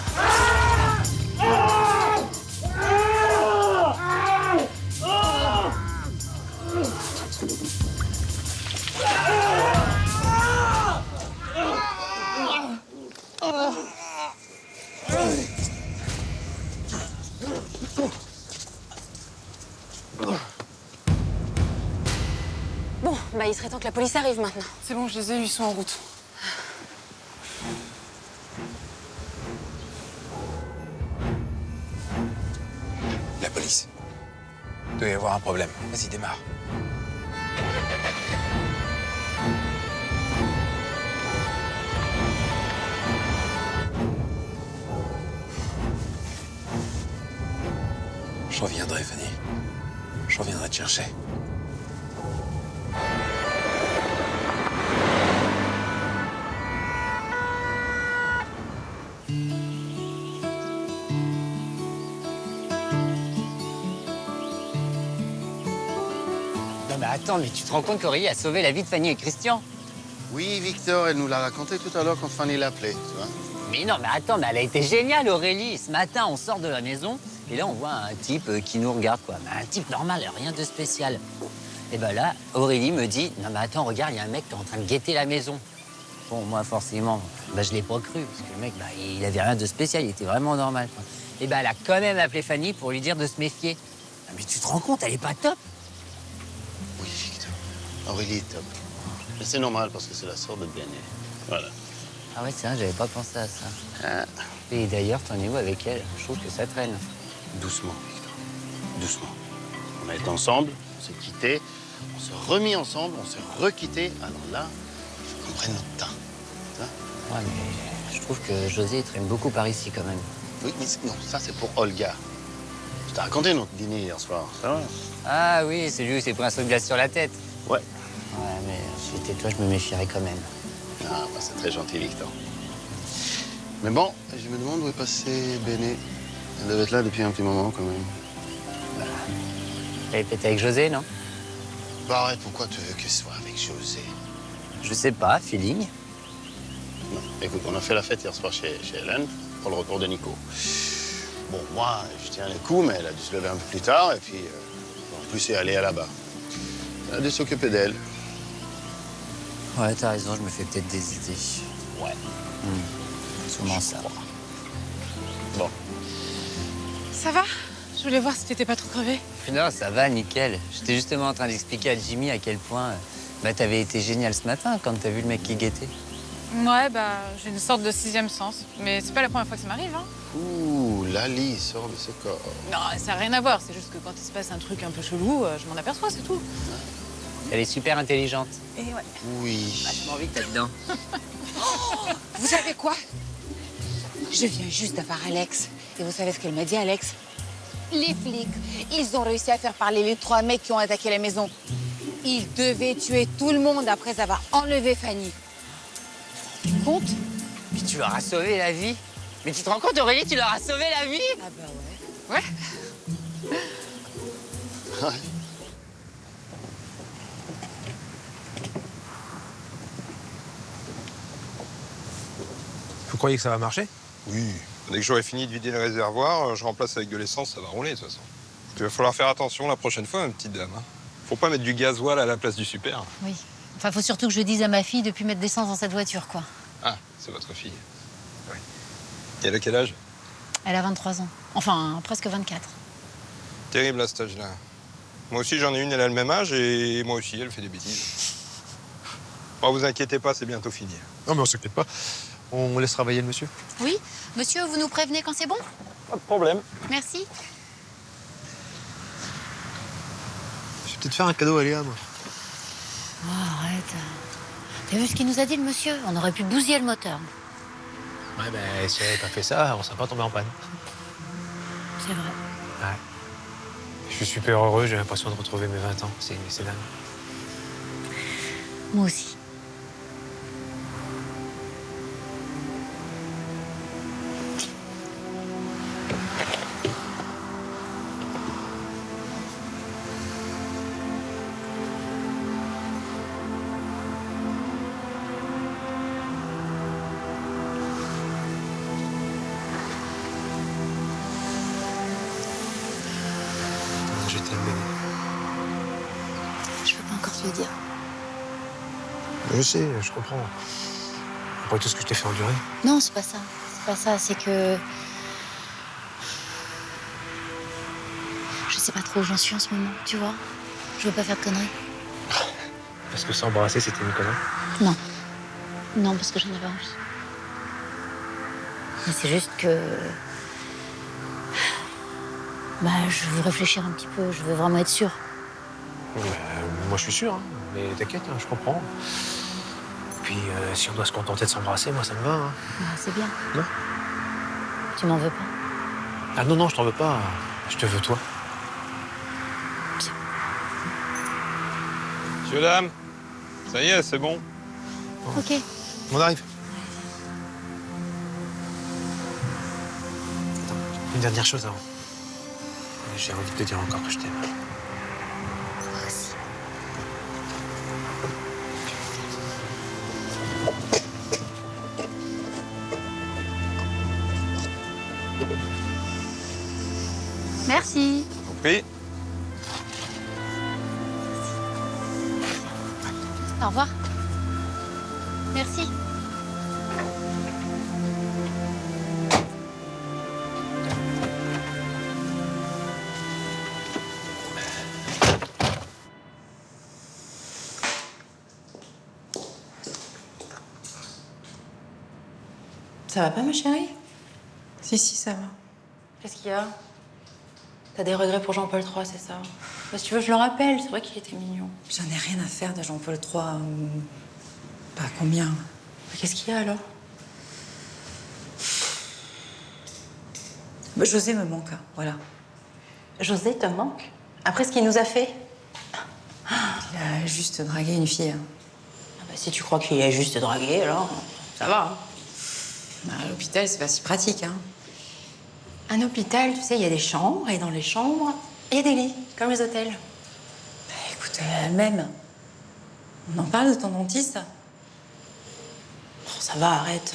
Bon, bah il serait temps que la police arrive maintenant. C'est bon, je les ai eus, ils sont en route. La police. Il doit y avoir un problème. Vas-y, démarre. Je reviendrai, Fanny. Je reviendrai te chercher. Non mais attends, mais tu te rends compte qu'Aurélie a sauvé la vie de Fanny et Christian? Oui, Victor, elle nous l'a raconté tout à l'heure quand Fanny l'appelait, tu vois. Mais non, mais attends, mais elle a été géniale, Aurélie. Ce matin, on sort de la maison et là, on voit un type qui nous regarde, quoi. Mais un type normal, rien de spécial. Et ben là, Aurélie me dit, non mais attends, regarde, il y a un mec qui est en train de guetter la maison. Bon, moi, forcément, bah, je l'ai pas cru, parce que le mec, bah, il avait rien de spécial, il était vraiment normal, quoi. Et ben elle a quand même appelé Fanny pour lui dire de se méfier. Ah, mais tu te rends compte, elle est pas top. Oui, Victor. Aurélie est top. Mais c'est normal parce que c'est la sœur de Béné. Voilà. Ah ouais, c'est vrai, j'avais pas pensé à ça. Ah. Et d'ailleurs, t'en es où avec elle? Je trouve que ça traîne. Doucement, Victor. Doucement. On a été ensemble, on s'est quittés, on s'est remis ensemble, on s'est requittés. Alors là, il faut qu'on prenne notre temps. Ouais, mais je trouve que José traîne beaucoup par ici quand même. Oui, mais non, ça c'est pour Olga. Je t'ai raconté notre dîner hier soir, ça va? Ah oui, c'est lui où s'est pris un saut de glace sur la tête. Ouais. Ouais, mais si j'étais toi, je me méfierais quand même. Ah, bah, c'est très gentil, Victor. Mais bon, je me demande où est passée Béné. Elle devait être là depuis un petit moment, quand même. Elle est peut-être avec José, non? Bah arrête, pourquoi tu veux qu'elle soit avec José? Je sais pas, feeling. Non, écoute, on a fait la fête hier soir chez Hélène pour le retour de Nico. Bon, moi, je tiens le coup, mais elle a dû se lever un peu plus tard, et puis, en plus, elle est allée là-bas. Elle a dû s'occuper d'elle. Ouais, t'as raison, je me fais peut-être des idées. Ouais. Sûrement ça. Bon. Ça va? Je voulais voir si t'étais pas trop crevé. Non, ça va, nickel. J'étais justement en train d'expliquer à Jimmy à quel point t'avais été génial ce matin quand t'as vu le mec qui guettait. Ouais, bah, j'ai une sorte de 6e sens. Mais c'est pas la première fois que ça m'arrive, hein. Ouh, Lali sort de ce corps. Non, ça n'a rien à voir. C'est juste que quand il se passe un truc un peu chelou, je m'en aperçois, c'est tout. Elle est super intelligente. Et ouais. Oui. Vachement vite là-dedans. Vous savez quoi? Je viens juste d'avoir Alex. Et vous savez ce qu'elle m'a dit, Alex? Les flics, ils ont réussi à faire parler les 3 mecs qui ont attaqué la maison. Ils devaient tuer tout le monde après avoir enlevé Fanny. Tu te comptes? Mais tu leur as sauvé la vie. Mais tu te rends compte, Aurélie, tu leur as sauvé la vie? Ah bah ouais. Ouais. Vous croyez que ça va marcher? Oui. Dès que j'aurai fini de vider le réservoir, je remplace avec de l'essence, ça va rouler de toute façon. Il va falloir faire attention la prochaine fois, ma petite dame. Faut pas mettre du gasoil à la place du super. Oui. Enfin, faut surtout que je dise à ma fille de plus mettre d'essence dans cette voiture, quoi. Ah, c'est votre fille. Oui. Et elle a quel âge? Elle a 23 ans. Enfin, presque 24. Terrible à cet âge-là. Moi aussi, j'en ai une, elle a le même âge, et moi aussi, elle fait des bêtises. Bon, vous inquiétez pas, c'est bientôt fini. Non, mais on s'inquiète pas. On laisse travailler le monsieur. Oui. Monsieur, vous nous prévenez quand c'est bon? Pas de problème. Merci. Je vais peut-être faire un cadeau à Léa, moi. Oh, arrête. T'as vu ce qu'il nous a dit, le monsieur? On aurait pu bousiller le moteur. Ouais, ben, si elle n'avait pas fait ça, on serait pas tombé en panne. C'est vrai. Ouais. Je suis super heureux, j'ai l'impression de retrouver mes 20 ans. C'est dingue. Moi aussi. Je t'aime, bébé. Je peux pas encore te le dire. Je sais, je comprends. Après tout ce que je t'ai fait endurer. Non, c'est pas ça. C'est pas ça, c'est que... Je sais pas trop où j'en suis en ce moment, tu vois. Je veux pas faire de conneries. Parce que s'embrasser, c'était une connerie. Non. Non, parce que j'en avais envie. Mais c'est juste que... Bah, je veux réfléchir un petit peu, je veux vraiment être sûre. Moi, je suis sûr, hein. Mais t'inquiète, hein, je comprends. Puis, si on doit se contenter de s'embrasser, moi, ça me va. Hein. Ah, c'est bien. Non? Tu m'en veux pas? Ah non, non, je t'en veux pas. Je te veux, toi. Monsieur, dame, ça y est, c'est bon. Ok. On arrive. Attends, une dernière chose avant. J'ai envie de te dire encore que je t'aime. Moi aussi. Merci. Oui. Au revoir. Merci. Ça va pas, ma chérie? Si, ça va. Qu'est-ce qu'il y a? T'as des regrets pour Jean-Paul III, c'est ça? Bah, si tu veux, je le rappelle, c'est vrai qu'il était mignon. J'en ai rien à faire de Jean-Paul III. Pas combien. Mais qu'est-ce qu'il y a alors? Bah, José me manque, hein, voilà. José te manque? Après ce qu'il nous a fait? Il a juste dragué une fille. Hein. Ah bah, si tu crois qu'il a juste dragué, alors ça va. Hein. Bah, à l'hôpital, c'est pas si pratique. Hein. Un hôpital, tu sais, il y a des chambres, et dans les chambres, il y a des lits, comme les hôtels. Bah, écoute, elle-même. On en parle de ton dentiste? Oh, ça va, arrête.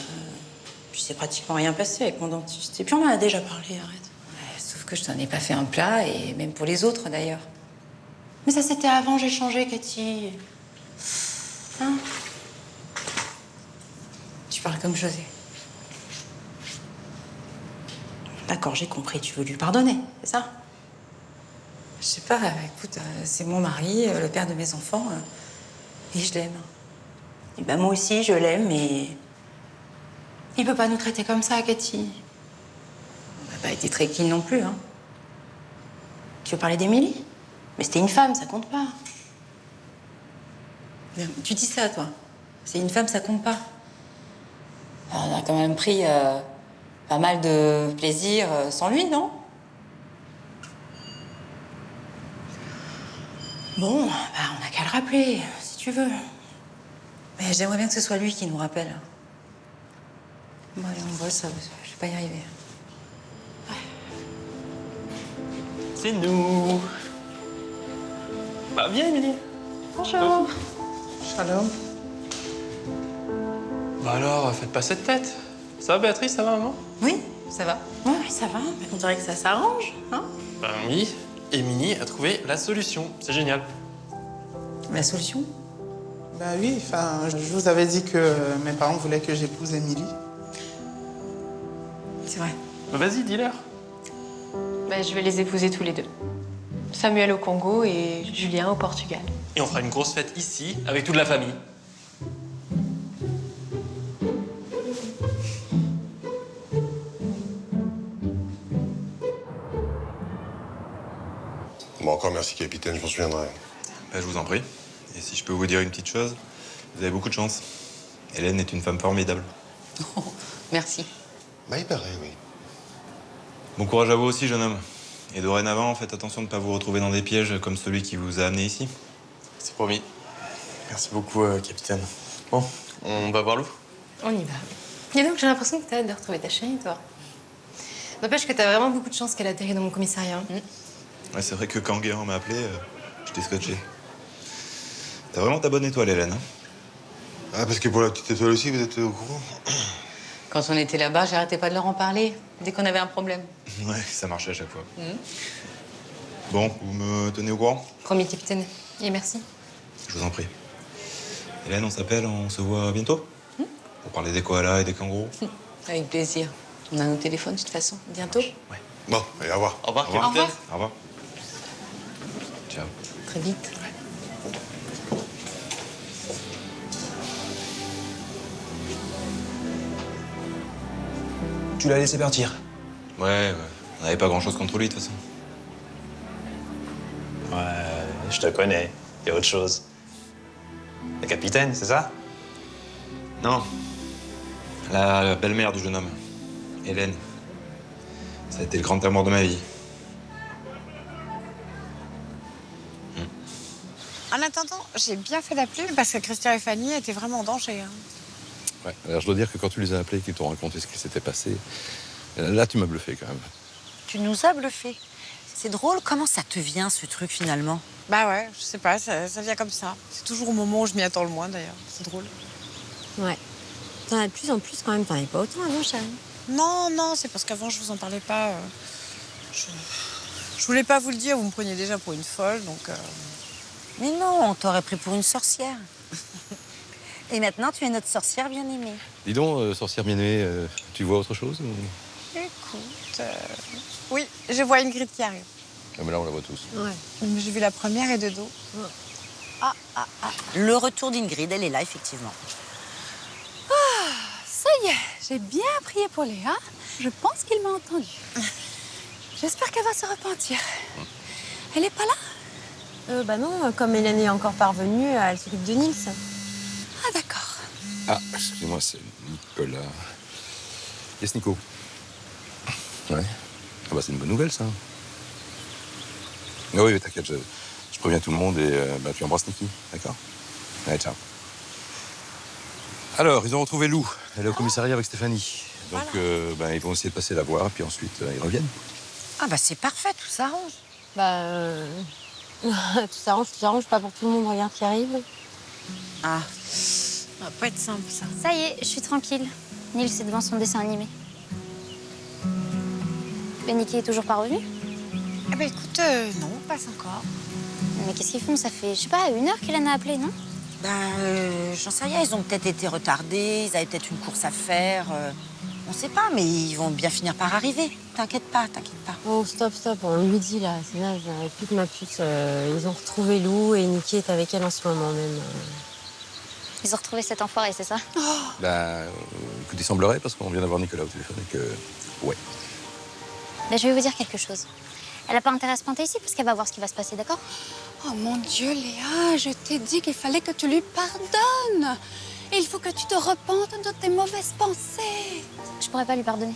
Puis c'est pratiquement rien passé avec mon dentiste. Et puis on en a déjà parlé, arrête. Ouais, sauf que je t'en ai pas fait un plat, et même pour les autres, d'ailleurs. Mais ça, c'était avant, j'ai changé, Cathy. Hein? Tu parles comme José. D'accord, j'ai compris. Tu veux lui pardonner, c'est ça? Je sais pas, écoute, c'est mon mari, le père de mes enfants, et je l'aime. Et ben moi aussi, je l'aime, mais... Il peut pas nous traiter comme ça, Cathy. On n'a pas été très clean non plus, hein. Tu veux parler d'Émilie? Mais c'était une femme, ça compte pas. Mais tu dis ça, toi. C'est une femme, ça compte pas. On a quand même pris pas mal de plaisir sans lui, non? Bon, bah on a qu'à le rappeler, si tu veux. Mais j'aimerais bien que ce soit lui qui nous rappelle. Bon, allez, on voit ça, je vais pas y arriver. C'est nous. Bah, viens, Émilie. Bonjour. Shalom. Bah alors, faites pas cette tête. Ça va, Béatrice, ça va, maman? Oui, ça va. Oui, ça va. On dirait que ça s'arrange, hein? Bah oui, Émilie a trouvé la solution. C'est génial. La solution? Bah oui, enfin, je vous avais dit que mes parents voulaient que j'épouse Émilie. C'est vrai. Bah, vas-y, dis-leur. Bah, je vais les épouser tous les deux. Samuel au Congo et Julien au Portugal. Et on fera une grosse fête ici, avec toute la famille. Bon, encore merci, capitaine, je m'en souviendrai. Bah, je vous en prie. Et si je peux vous dire une petite chose, vous avez beaucoup de chance. Hélène est une femme formidable. Oh, merci. Bah, il paraît, oui. Bon courage à vous aussi, jeune homme. Et dorénavant, faites attention de ne pas vous retrouver dans des pièges comme celui qui vous a amené ici. C'est promis. Merci beaucoup, capitaine. Bon, on va voir Lou? On y va. Et donc, j'ai l'impression que t'as hâte de retrouver ta chérie, toi. N'empêche que t'as vraiment beaucoup de chance qu'elle atterrit dans mon commissariat. Ouais, c'est vrai que quand Guérin m'a appelé, j'étais scotché. T'as vraiment ta bonne étoile, Hélène. Hein? Ah, parce que pour la petite étoile aussi, vous êtes au courant? Quand on était là-bas, j'arrêtais pas de leur en parler, dès qu'on avait un problème. Ouais, ça marchait à chaque fois. Bon, vous me tenez au courant? Promis, capitaine. Et merci. Je vous en prie. Hélène, on s'appelle, on se voit bientôt? Pour parler des koalas et des kangourous? Avec plaisir. On a nos téléphones, de toute façon. Bientôt. Ouais. Bon, allez, au revoir. Au revoir, Au revoir. capitaine. Au revoir. Ciao. Très vite. Tu l'as laissé partir? Ouais. On n'avait pas grand-chose contre lui, de toute façon. Ouais, je te connais. Il y a autre chose. Le capitaine, c'est ça? Non. La belle-mère du jeune homme. Hélène. Ça a été le grand amour de ma vie. En attendant, j'ai bien fait d'appeler parce que Christian et Fanny étaient vraiment en danger. Hein. Ouais, alors je dois dire que quand tu les as appelés et qu'ils t'ont raconté ce qui s'était passé, là, tu m'as bluffé quand même. Tu nous as bluffés. C'est drôle, comment ça te vient ce truc finalement? Bah ouais, je sais pas, ça vient comme ça. C'est toujours au moment où je m'y attends le moins d'ailleurs. C'est drôle. Ouais. T'en as de plus en plus quand même, t'en avais pas autant avant, Charles. Non, c'est parce qu'avant je vous en parlais pas. Je voulais pas vous le dire, vous me preniez déjà pour une folle, donc... Mais non, on t'aurait pris pour une sorcière. Et maintenant, tu es notre sorcière bien-aimée. Dis donc, sorcière bien-aimée, tu vois autre chose ou... Écoute... Oui, je vois Ingrid qui arrive. Ah, mais là, on la voit tous. Ouais. J'ai vu la première et de dos. Le retour d'Ingrid, elle est là, effectivement. Ça y est, j'ai bien prié pour Léa. Je pense qu'il m'a entendu. J'espère qu'elle va se repentir. Elle est pas là? Bah non, comme Hélène est encore parvenue, elle s'occupe de Nils. Ah, d'accord. Ah, excusez-moi, c'est Nicolas. Yes, Nico. Ouais. Ah bah, c'est une bonne nouvelle, ça. Ah oui, mais t'inquiète, je préviens tout le monde et bah, tu embrasses Niki, d'accord? Allez, ciao. Alors, ils ont retrouvé Lou. Elle est au commissariat avec Stéphanie. Donc, bah, ils vont essayer de passer la voir, et puis ensuite, ils reviennent. Ah bah c'est parfait, tout s'arrange. Bah, tout s'arrange pas pour tout le monde, regarde qui arrive. Ah, ça va pas être simple, ça. Ça y est, je suis tranquille. Nils est devant son dessin animé. Et Niki est toujours pas revenu? Eh ben écoute, non, pas encore. Mais qu'est-ce qu'ils font? Ça fait, je sais pas, 1 heure qu'Hélène a appelé, non? J'en sais rien, ils ont peut-être été retardés, ils avaient peut-être une course à faire. On sait pas, mais ils vont bien finir par arriver. T'inquiète pas, t'inquiète pas. Oh, stop, on lui dit là, c'est naze, écoute ma puce, ils ont retrouvé Lou et Niki est avec elle en ce moment même. Ils ont retrouvé cet enfoiré, c'est ça? Bah, écoute, il semblerait, parce qu'on vient d'avoir Nicolas au téléphone et que... Ouais. Ben, je vais vous dire quelque chose. Elle a pas intérêt à se planter ici parce qu'elle va voir ce qui va se passer, d'accord? Oh mon Dieu, Léa, je t'ai dit qu'il fallait que tu lui pardonnes. Et il faut que tu te repentes de tes mauvaises pensées. Je pourrais pas lui pardonner.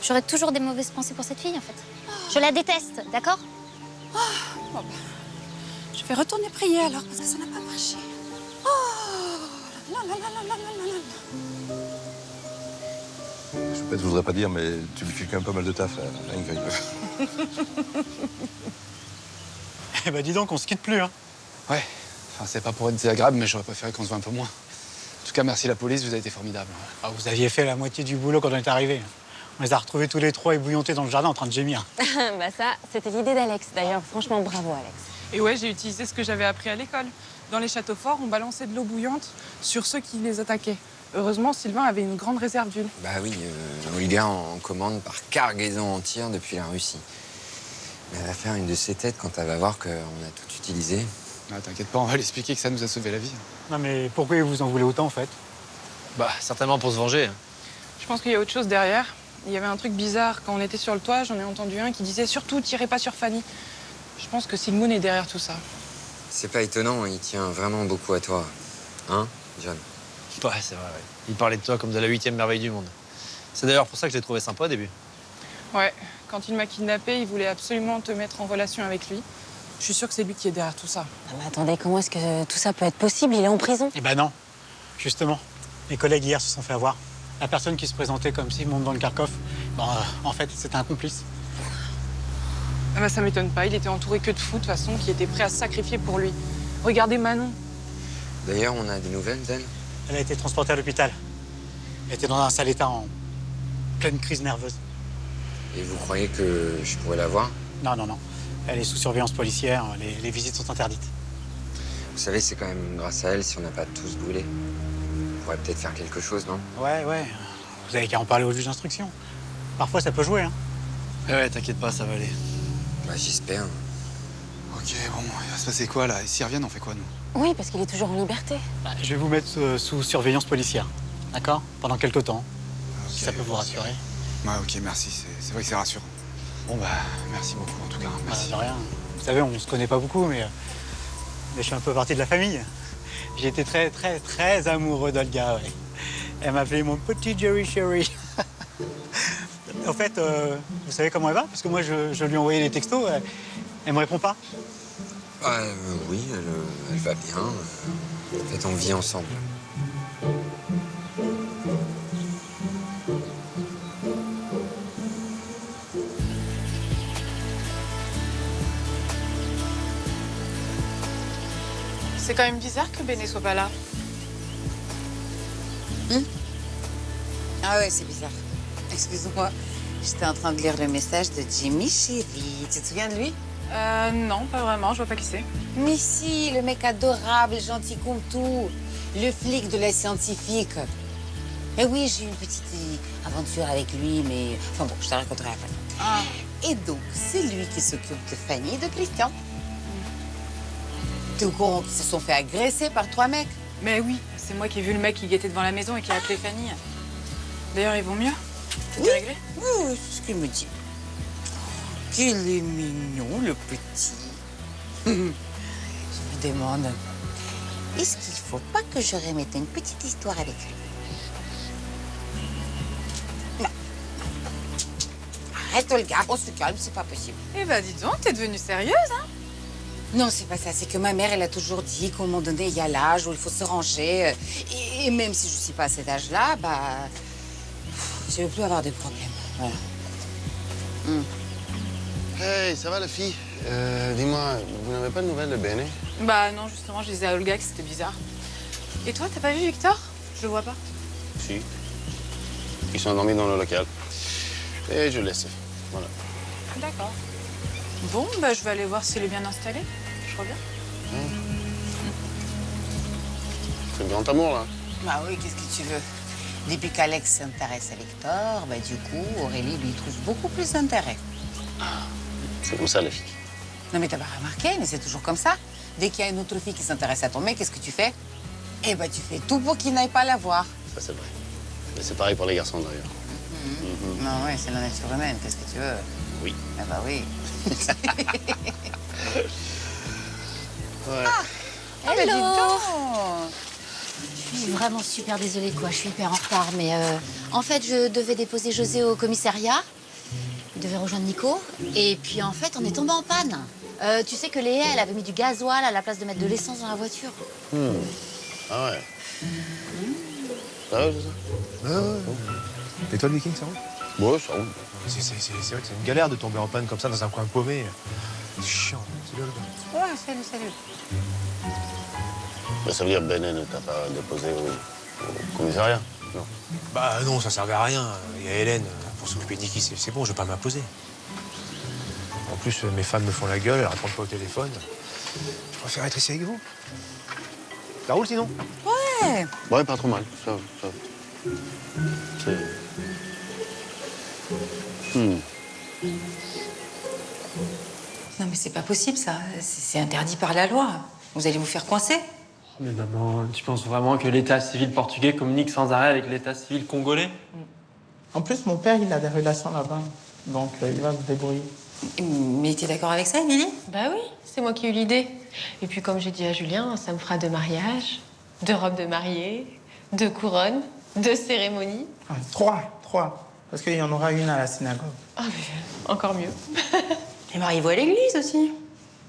J'aurais toujours des mauvaises pensées pour cette fille, en fait. Je la déteste, d'accord? Bon, bah, je vais retourner prier alors, parce que ça n'a pas marché. Oh là là là là là là là là. Je voudrais pas dire, mais tu lui files quand même pas mal de taf à Ingrid. Eh ben dis donc, on se quitte plus, hein. Ouais, enfin c'est pas pour être désagréable, mais j'aurais préféré qu'on se voit un peu moins. En tout cas, merci la police, vous avez été formidable. Ah, vous aviez fait la moitié du boulot quand on est arrivé. On les a retrouvés tous les trois ébouillantés dans le jardin en train de gémir. Bah ça, c'était l'idée d'Alex. D'ailleurs, franchement, bravo Alex. Et ouais, j'ai utilisé ce que j'avais appris à l'école. Dans les châteaux forts, on balançait de l'eau bouillante sur ceux qui les attaquaient. Heureusement, Sylvain avait une grande réserve d'huile. Bah oui, Olga en commande par cargaison entière depuis la Russie. Mais elle va faire une de ses têtes quand elle va voir qu'on a tout utilisé. Ah, t'inquiète pas, on va l'expliquer que ça nous a sauvé la vie. Non mais pourquoi vous en voulez autant, en fait? Bah, certainement pour se venger. Je pense qu'il y a autre chose derrière. Il y avait un truc bizarre. Quand on était sur le toit, j'en ai entendu un qui disait « Surtout, tirez pas sur Fanny ». Je pense que Sigmund est derrière tout ça. C'est pas étonnant, il tient vraiment beaucoup à toi. Hein, John? Ouais, c'est vrai, ouais. Il parlait de toi comme de la 8e merveille du monde. C'est d'ailleurs pour ça que je l'ai trouvé sympa au début. Ouais, quand il m'a kidnappé, il voulait absolument te mettre en relation avec lui. Je suis sûre que c'est lui qui est derrière tout ça. Ah, mais attendez, comment est-ce que tout ça peut être possible? Il est en prison. Eh ben non, justement. Mes collègues hier se sont fait avoir. La personne qui se présentait comme Sigmund von Kharkov, en fait, c'était un complice. Ah bah ça m'étonne pas, il était entouré que de fous de toute façon, qui étaient prêts à se sacrifier pour lui. Regardez Manon. D'ailleurs, on a des nouvelles d'elle? Elle a été transportée à l'hôpital. Elle était dans un sale état, en pleine crise nerveuse. Et vous croyez que je pourrais la voir? Non. Elle est sous surveillance policière, les visites sont interdites. Vous savez, c'est quand même grâce à elle si on n'a pas tous brûlé. On pourrait peut-être faire quelque chose, non? Ouais. Vous avez qu'à en parler au juge d'instruction. Parfois, ça peut jouer, hein. Ouais, t'inquiète pas, ça va aller. Bah, j'espère. Ok, bon, il va se passer quoi, là? Et s'ils reviennent, on fait quoi, nous? Oui, parce qu'il est toujours en liberté. Je vais vous mettre sous surveillance policière, d'accord? Pendant quelques temps, si ça peut vous rassurer. Ouais, ok, merci, c'est vrai que c'est rassurant. Bon, bah, merci beaucoup, en tout cas, merci. De rien. Vous savez, on se connaît pas beaucoup, mais je suis un peu partie de la famille. J'ai été très amoureux d'Olga, ouais. Elle m'appelait mon petit Jerry Sherry. En fait, vous savez comment elle va? Parce que moi, je lui ai envoyé des textos, elle me répond pas. Oui, elle va bien. En fait, on vit ensemble. C'est quand même bizarre que Béné soit pas là. Ah ouais, c'est bizarre. Excuse-moi, j'étais en train de lire le message de Jimmy Chéri. Tu te souviens de lui? Non, pas vraiment, je vois pas qui c'est. Mais si, le mec adorable, gentil comme tout. Le flic de la scientifique. Et oui, j'ai eu une petite aventure avec lui, mais... Enfin bon, je te raconterai après. Et donc, c'est lui qui s'occupe de Fanny et de Christian. T'es au courant qu'ils se sont fait agresser par 3 mecs? Mais oui, c'est moi qui ai vu le mec qui guettait devant la maison et qui a appelé Fanny. D'ailleurs, ils vont mieux? Tout est réglé? Oui, c'est ce qu'il me dit. Qu'il est mignon, le petit. Je me demande, est-ce qu'il faut pas que je remette une petite histoire avec lui? Non. Arrête, Olga, on se calme, c'est pas possible. Eh ben, dis donc, t'es devenue sérieuse, hein? Non, c'est pas ça. C'est que ma mère, elle a toujours dit qu'à un moment donné, il y a l'âge où il faut se ranger. Et même si je suis pas à cet âge-là, bah, je veux plus avoir de problèmes. Voilà. Hey, ça va la fille? Dis-moi, vous n'avez pas de nouvelles de Bene? Bah non, justement, je disais à Olga que c'était bizarre. Et toi, t'as pas vu Victor? Je le vois pas. Si. Ils sont endormis dans le local. Et je laisse. Voilà. D'accord. Bon, bah je vais aller voir s'il est bien installé. Je reviens. C'est le grand amour, là. Bah oui, qu'est-ce que tu veux? Depuis qu'Alex s'intéresse à Victor, bah du coup, Aurélie lui trouve beaucoup plus d'intérêt. C'est comme ça, les filles. Non, mais t'as pas remarqué, mais c'est toujours comme ça. Dès qu'il y a une autre fille qui s'intéresse à ton mec, qu'est-ce que tu fais? Eh ben, tu fais tout pour qu'il n'aille pas la voir. Ça, c'est vrai. Mais c'est pareil pour les garçons, d'ailleurs. Non, oui, c'est la nature humaine. Qu'est-ce que tu veux? Oui. Ah bah oui. Ouais. Ah, mais dis Hello. donc. Je suis vraiment super désolée, quoi. Je suis hyper en retard, mais en fait, je devais déposer José au commissariat. Il devait rejoindre Nico. Et puis, en fait, on est tombé en panne. Tu sais que Léa, elle avait mis du gasoil à la place de mettre de l'essence dans la voiture. Ah ouais. Ça va, ça? Ouais. Et toi, le week-end, ça roule? Ouais, ça roule. C'est vrai que c'est une galère de tomber en panne comme ça dans un coin paumé. C'est chiant. Salut, Olga. Ouais, salut. Mais ça veut dire que Bene ne t'a pas déposé au commissariat? Non. Bah non, ça servait à rien. Il y a Hélène pour s'occuper de Niki, c'est bon, je vais pas m'imposer. En plus, mes femmes me font la gueule, elles répondent pas au téléphone. Je préfère être ici avec vous. Ça roule sinon? Ouais. Ouais, pas trop mal. Ça. C'est... Non, mais c'est pas possible, ça. C'est interdit par la loi. Vous allez vous faire coincer? Mais maman, tu penses vraiment que l'état civil portugais communique sans arrêt avec l'état civil congolais? En plus, mon père, il a des relations là-bas. Donc, il va se débrouiller. Mais t'es d'accord avec ça, Émilie? Bah oui, c'est moi qui ai eu l'idée. Et puis, comme j'ai dit à Julien, ça me fera 2 mariages, 2 robes de mariée, 2 couronnes, 2 cérémonies. Ah, 3. Parce qu'il y en aura une à la synagogue. Ah, mais encore mieux. Et mariez-vous à l'église aussi.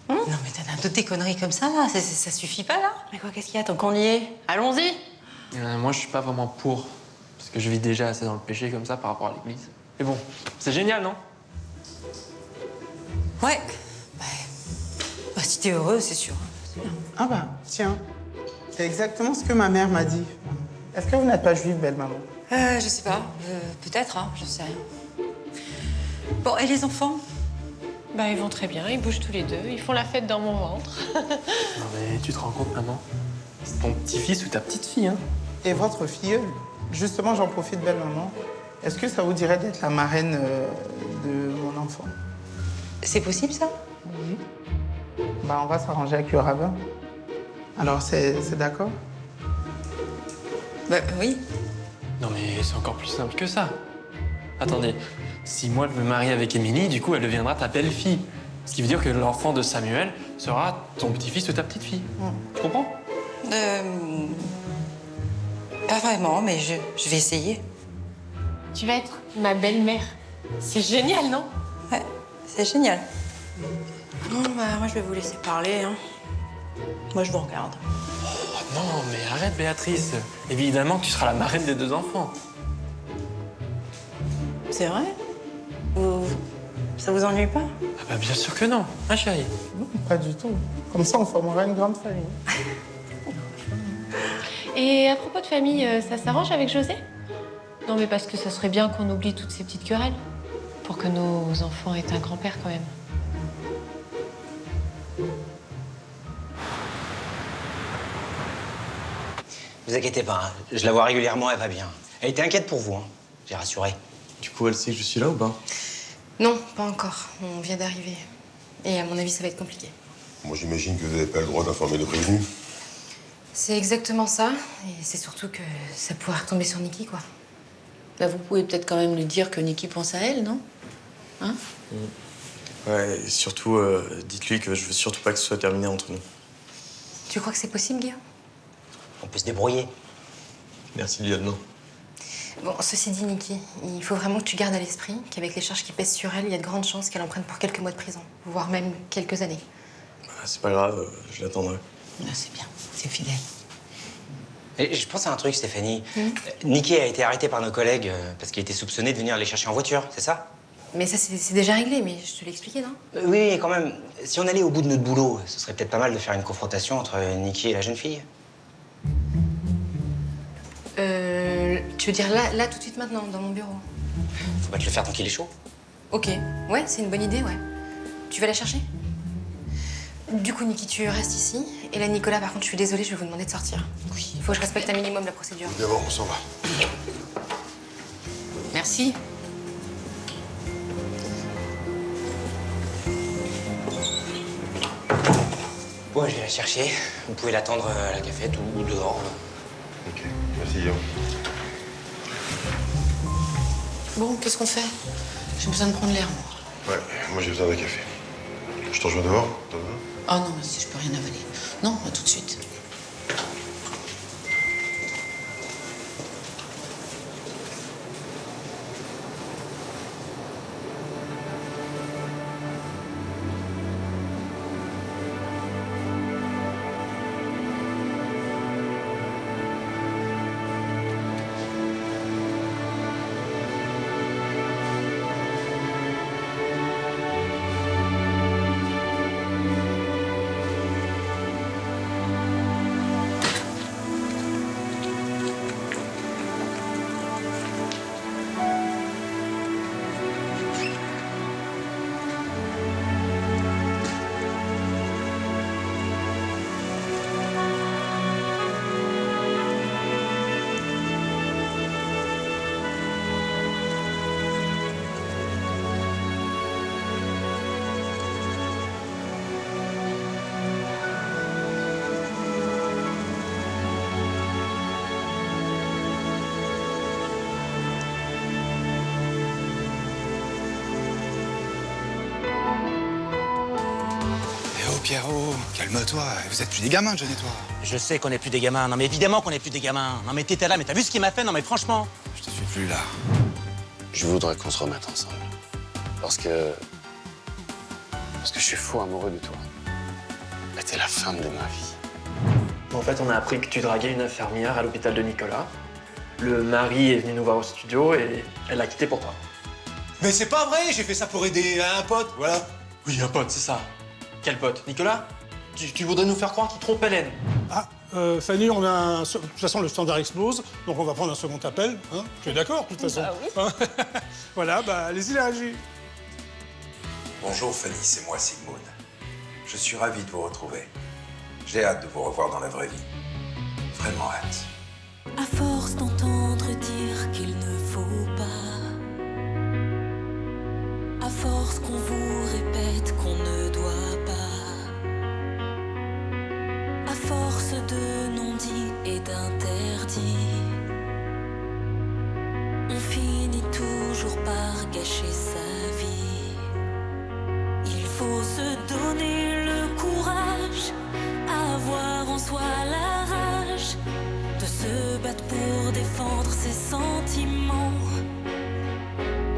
Non, mais t'as toutes des conneries comme ça, là. Ça suffit pas, là? Mais quoi, qu'est-ce qu'il y a tant qu'on y est? Allons-y! Moi, je suis pas vraiment pour. Parce que je vis déjà assez dans le péché comme ça par rapport à l'église. Mais bon, c'est génial, non? Ouais. Bah, si t'es heureux, c'est sûr. Ah bah, tiens. C'est exactement ce que ma mère m'a dit. Est-ce que vous n'êtes pas juive, belle maman? Je sais pas. Peut-être, hein, j'en sais rien. Bon, et les enfants? Bah, ils vont très bien, ils bougent tous les 2, ils font la fête dans mon ventre. Non, mais tu te rends compte, maman? C'est ton petit-fils ou ta petite-fille, hein? Et votre filleule? Justement, j'en profite, belle maman. Est-ce que ça vous dirait d'être la marraine de mon enfant? C'est possible, ça? Oui. Bah, on va s'arranger avec le rabbin. Alors, c'est d'accord? Bah, oui. Non, mais c'est encore plus simple que ça. Attendez, si moi je me marie avec Émilie, du coup, elle deviendra ta belle-fille. Ce qui veut dire que l'enfant de Samuel sera ton petit-fils ou ta petite-fille. Tu comprends? Pas vraiment, mais je vais essayer. Tu vas être ma belle-mère. C'est génial, non? Ouais, c'est génial. Bon, bah, moi, je vais vous laisser parler, hein. Moi, je vous regarde. Oh, non, mais arrête, Béatrice. Évidemment que tu seras la marraine des 2 enfants. C'est vrai? Ça vous ennuie pas? Ah bah bien sûr que non, hein, chérie? Non, pas du tout. Comme ça, on formera une grande famille. Et à propos de famille, ça s'arrange avec José? Non, mais parce que ça serait bien qu'on oublie toutes ces petites querelles. Pour que nos enfants aient un grand-père, quand même. Vous inquiétez pas, hein. Je la vois régulièrement, elle va bien. Elle était inquiète pour vous, hein. J'ai rassuré. Du coup, elle sait que je suis là ou pas? Non, pas encore. On vient d'arriver. Et à mon avis, ça va être compliqué. Moi, j'imagine que vous n'avez pas le droit d'informer le prévenu. C'est exactement ça. Et c'est surtout que ça pourrait retomber sur Niki, quoi. Bah, vous pouvez peut-être quand même lui dire que Niki pense à elle, non? Hein? Ouais, et surtout, dites-lui que je veux surtout pas que ce soit terminé entre nous. Tu crois que c'est possible, Guillaume? On peut se débrouiller. Merci, lieutenant. Bon, ceci dit, Niki, il faut vraiment que tu gardes à l'esprit qu'avec les charges qui pèsent sur elle, il y a de grandes chances qu'elle en prenne pour quelques mois de prison, voire même quelques années. C'est pas grave, je l'attendrai. Ah, c'est bien, c'est fidèle. Et je pense à un truc, Stéphanie. Niki a été arrêté par nos collègues parce qu'il était soupçonné de venir les chercher en voiture, c'est ça? Mais ça, c'est déjà réglé, mais je te l'ai expliqué, non? Oui, quand même. Si on allait au bout de notre boulot, ce serait peut-être pas mal de faire une confrontation entre Niki et la jeune fille. Tu veux dire là, tout de suite, maintenant, dans mon bureau? Faut pas te le faire tant qu'il est chaud. Ok, ouais, c'est une bonne idée, ouais. Tu vas la chercher? Du coup, Niki, tu restes ici. Et là, Nicolas, par contre, je suis désolée, je vais vous demander de sortir. Oui. Il faut que je respecte un minimum la procédure. D'abord, on s'en va. Merci. Bon, je vais la chercher. Vous pouvez l'attendre à la cafette ou dehors. Ok, merci, Guillaume. Bon, qu'est-ce qu'on fait? J'ai besoin de prendre l'air, moi. Ouais, moi j'ai besoin d'un café. Je te rejoins dehors? Oh non, mais si je peux rien avaler. Non, à tout de suite. Pierrot, calme-toi. Vous êtes plus des gamins, John et toi. Je sais qu'on n'est plus des gamins. Non, mais évidemment qu'on n'est plus des gamins. Non, mais t'étais là, mais t'as vu ce qu'il m'a fait? Non, mais franchement. Je te suis plus là. Je voudrais qu'on se remette ensemble. Parce que je suis fou amoureux de toi. Et t'es la femme de ma vie. En fait, on a appris que tu draguais une infirmière à l'hôpital de Nicolas. Le mari est venu nous voir au studio et elle l'a quitté pour toi. Mais c'est pas vrai, j'ai fait ça pour aider un pote, voilà. Oui, un pote, c'est ça. Quel pote? Nicolas? Tu voudrais nous faire croire qu'il trompe Hélène? Ah, Fanny, on a de toute façon, le standard explose, donc on va prendre un second appel. Hein. Tu es d'accord, de toute façon? Bah oui. Voilà, bah allez-y, la régie. Bonjour Fanny, c'est moi Sigmund. Je suis ravi de vous retrouver. J'ai hâte de vous revoir dans la vraie vie. Vraiment hâte. À force d'entendre dire qu'il ne faut pas, à force qu'on vous répète qu'on ne doit pas, à force de non-dits et d'interdits, on finit toujours par gâcher sa vie. Il faut se donner le courage, avoir en soi la rage de se battre pour défendre ses sentiments.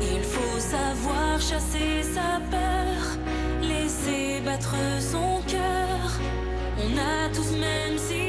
Il faut savoir chasser sa peur, laisser battre son cœur. On a tous même si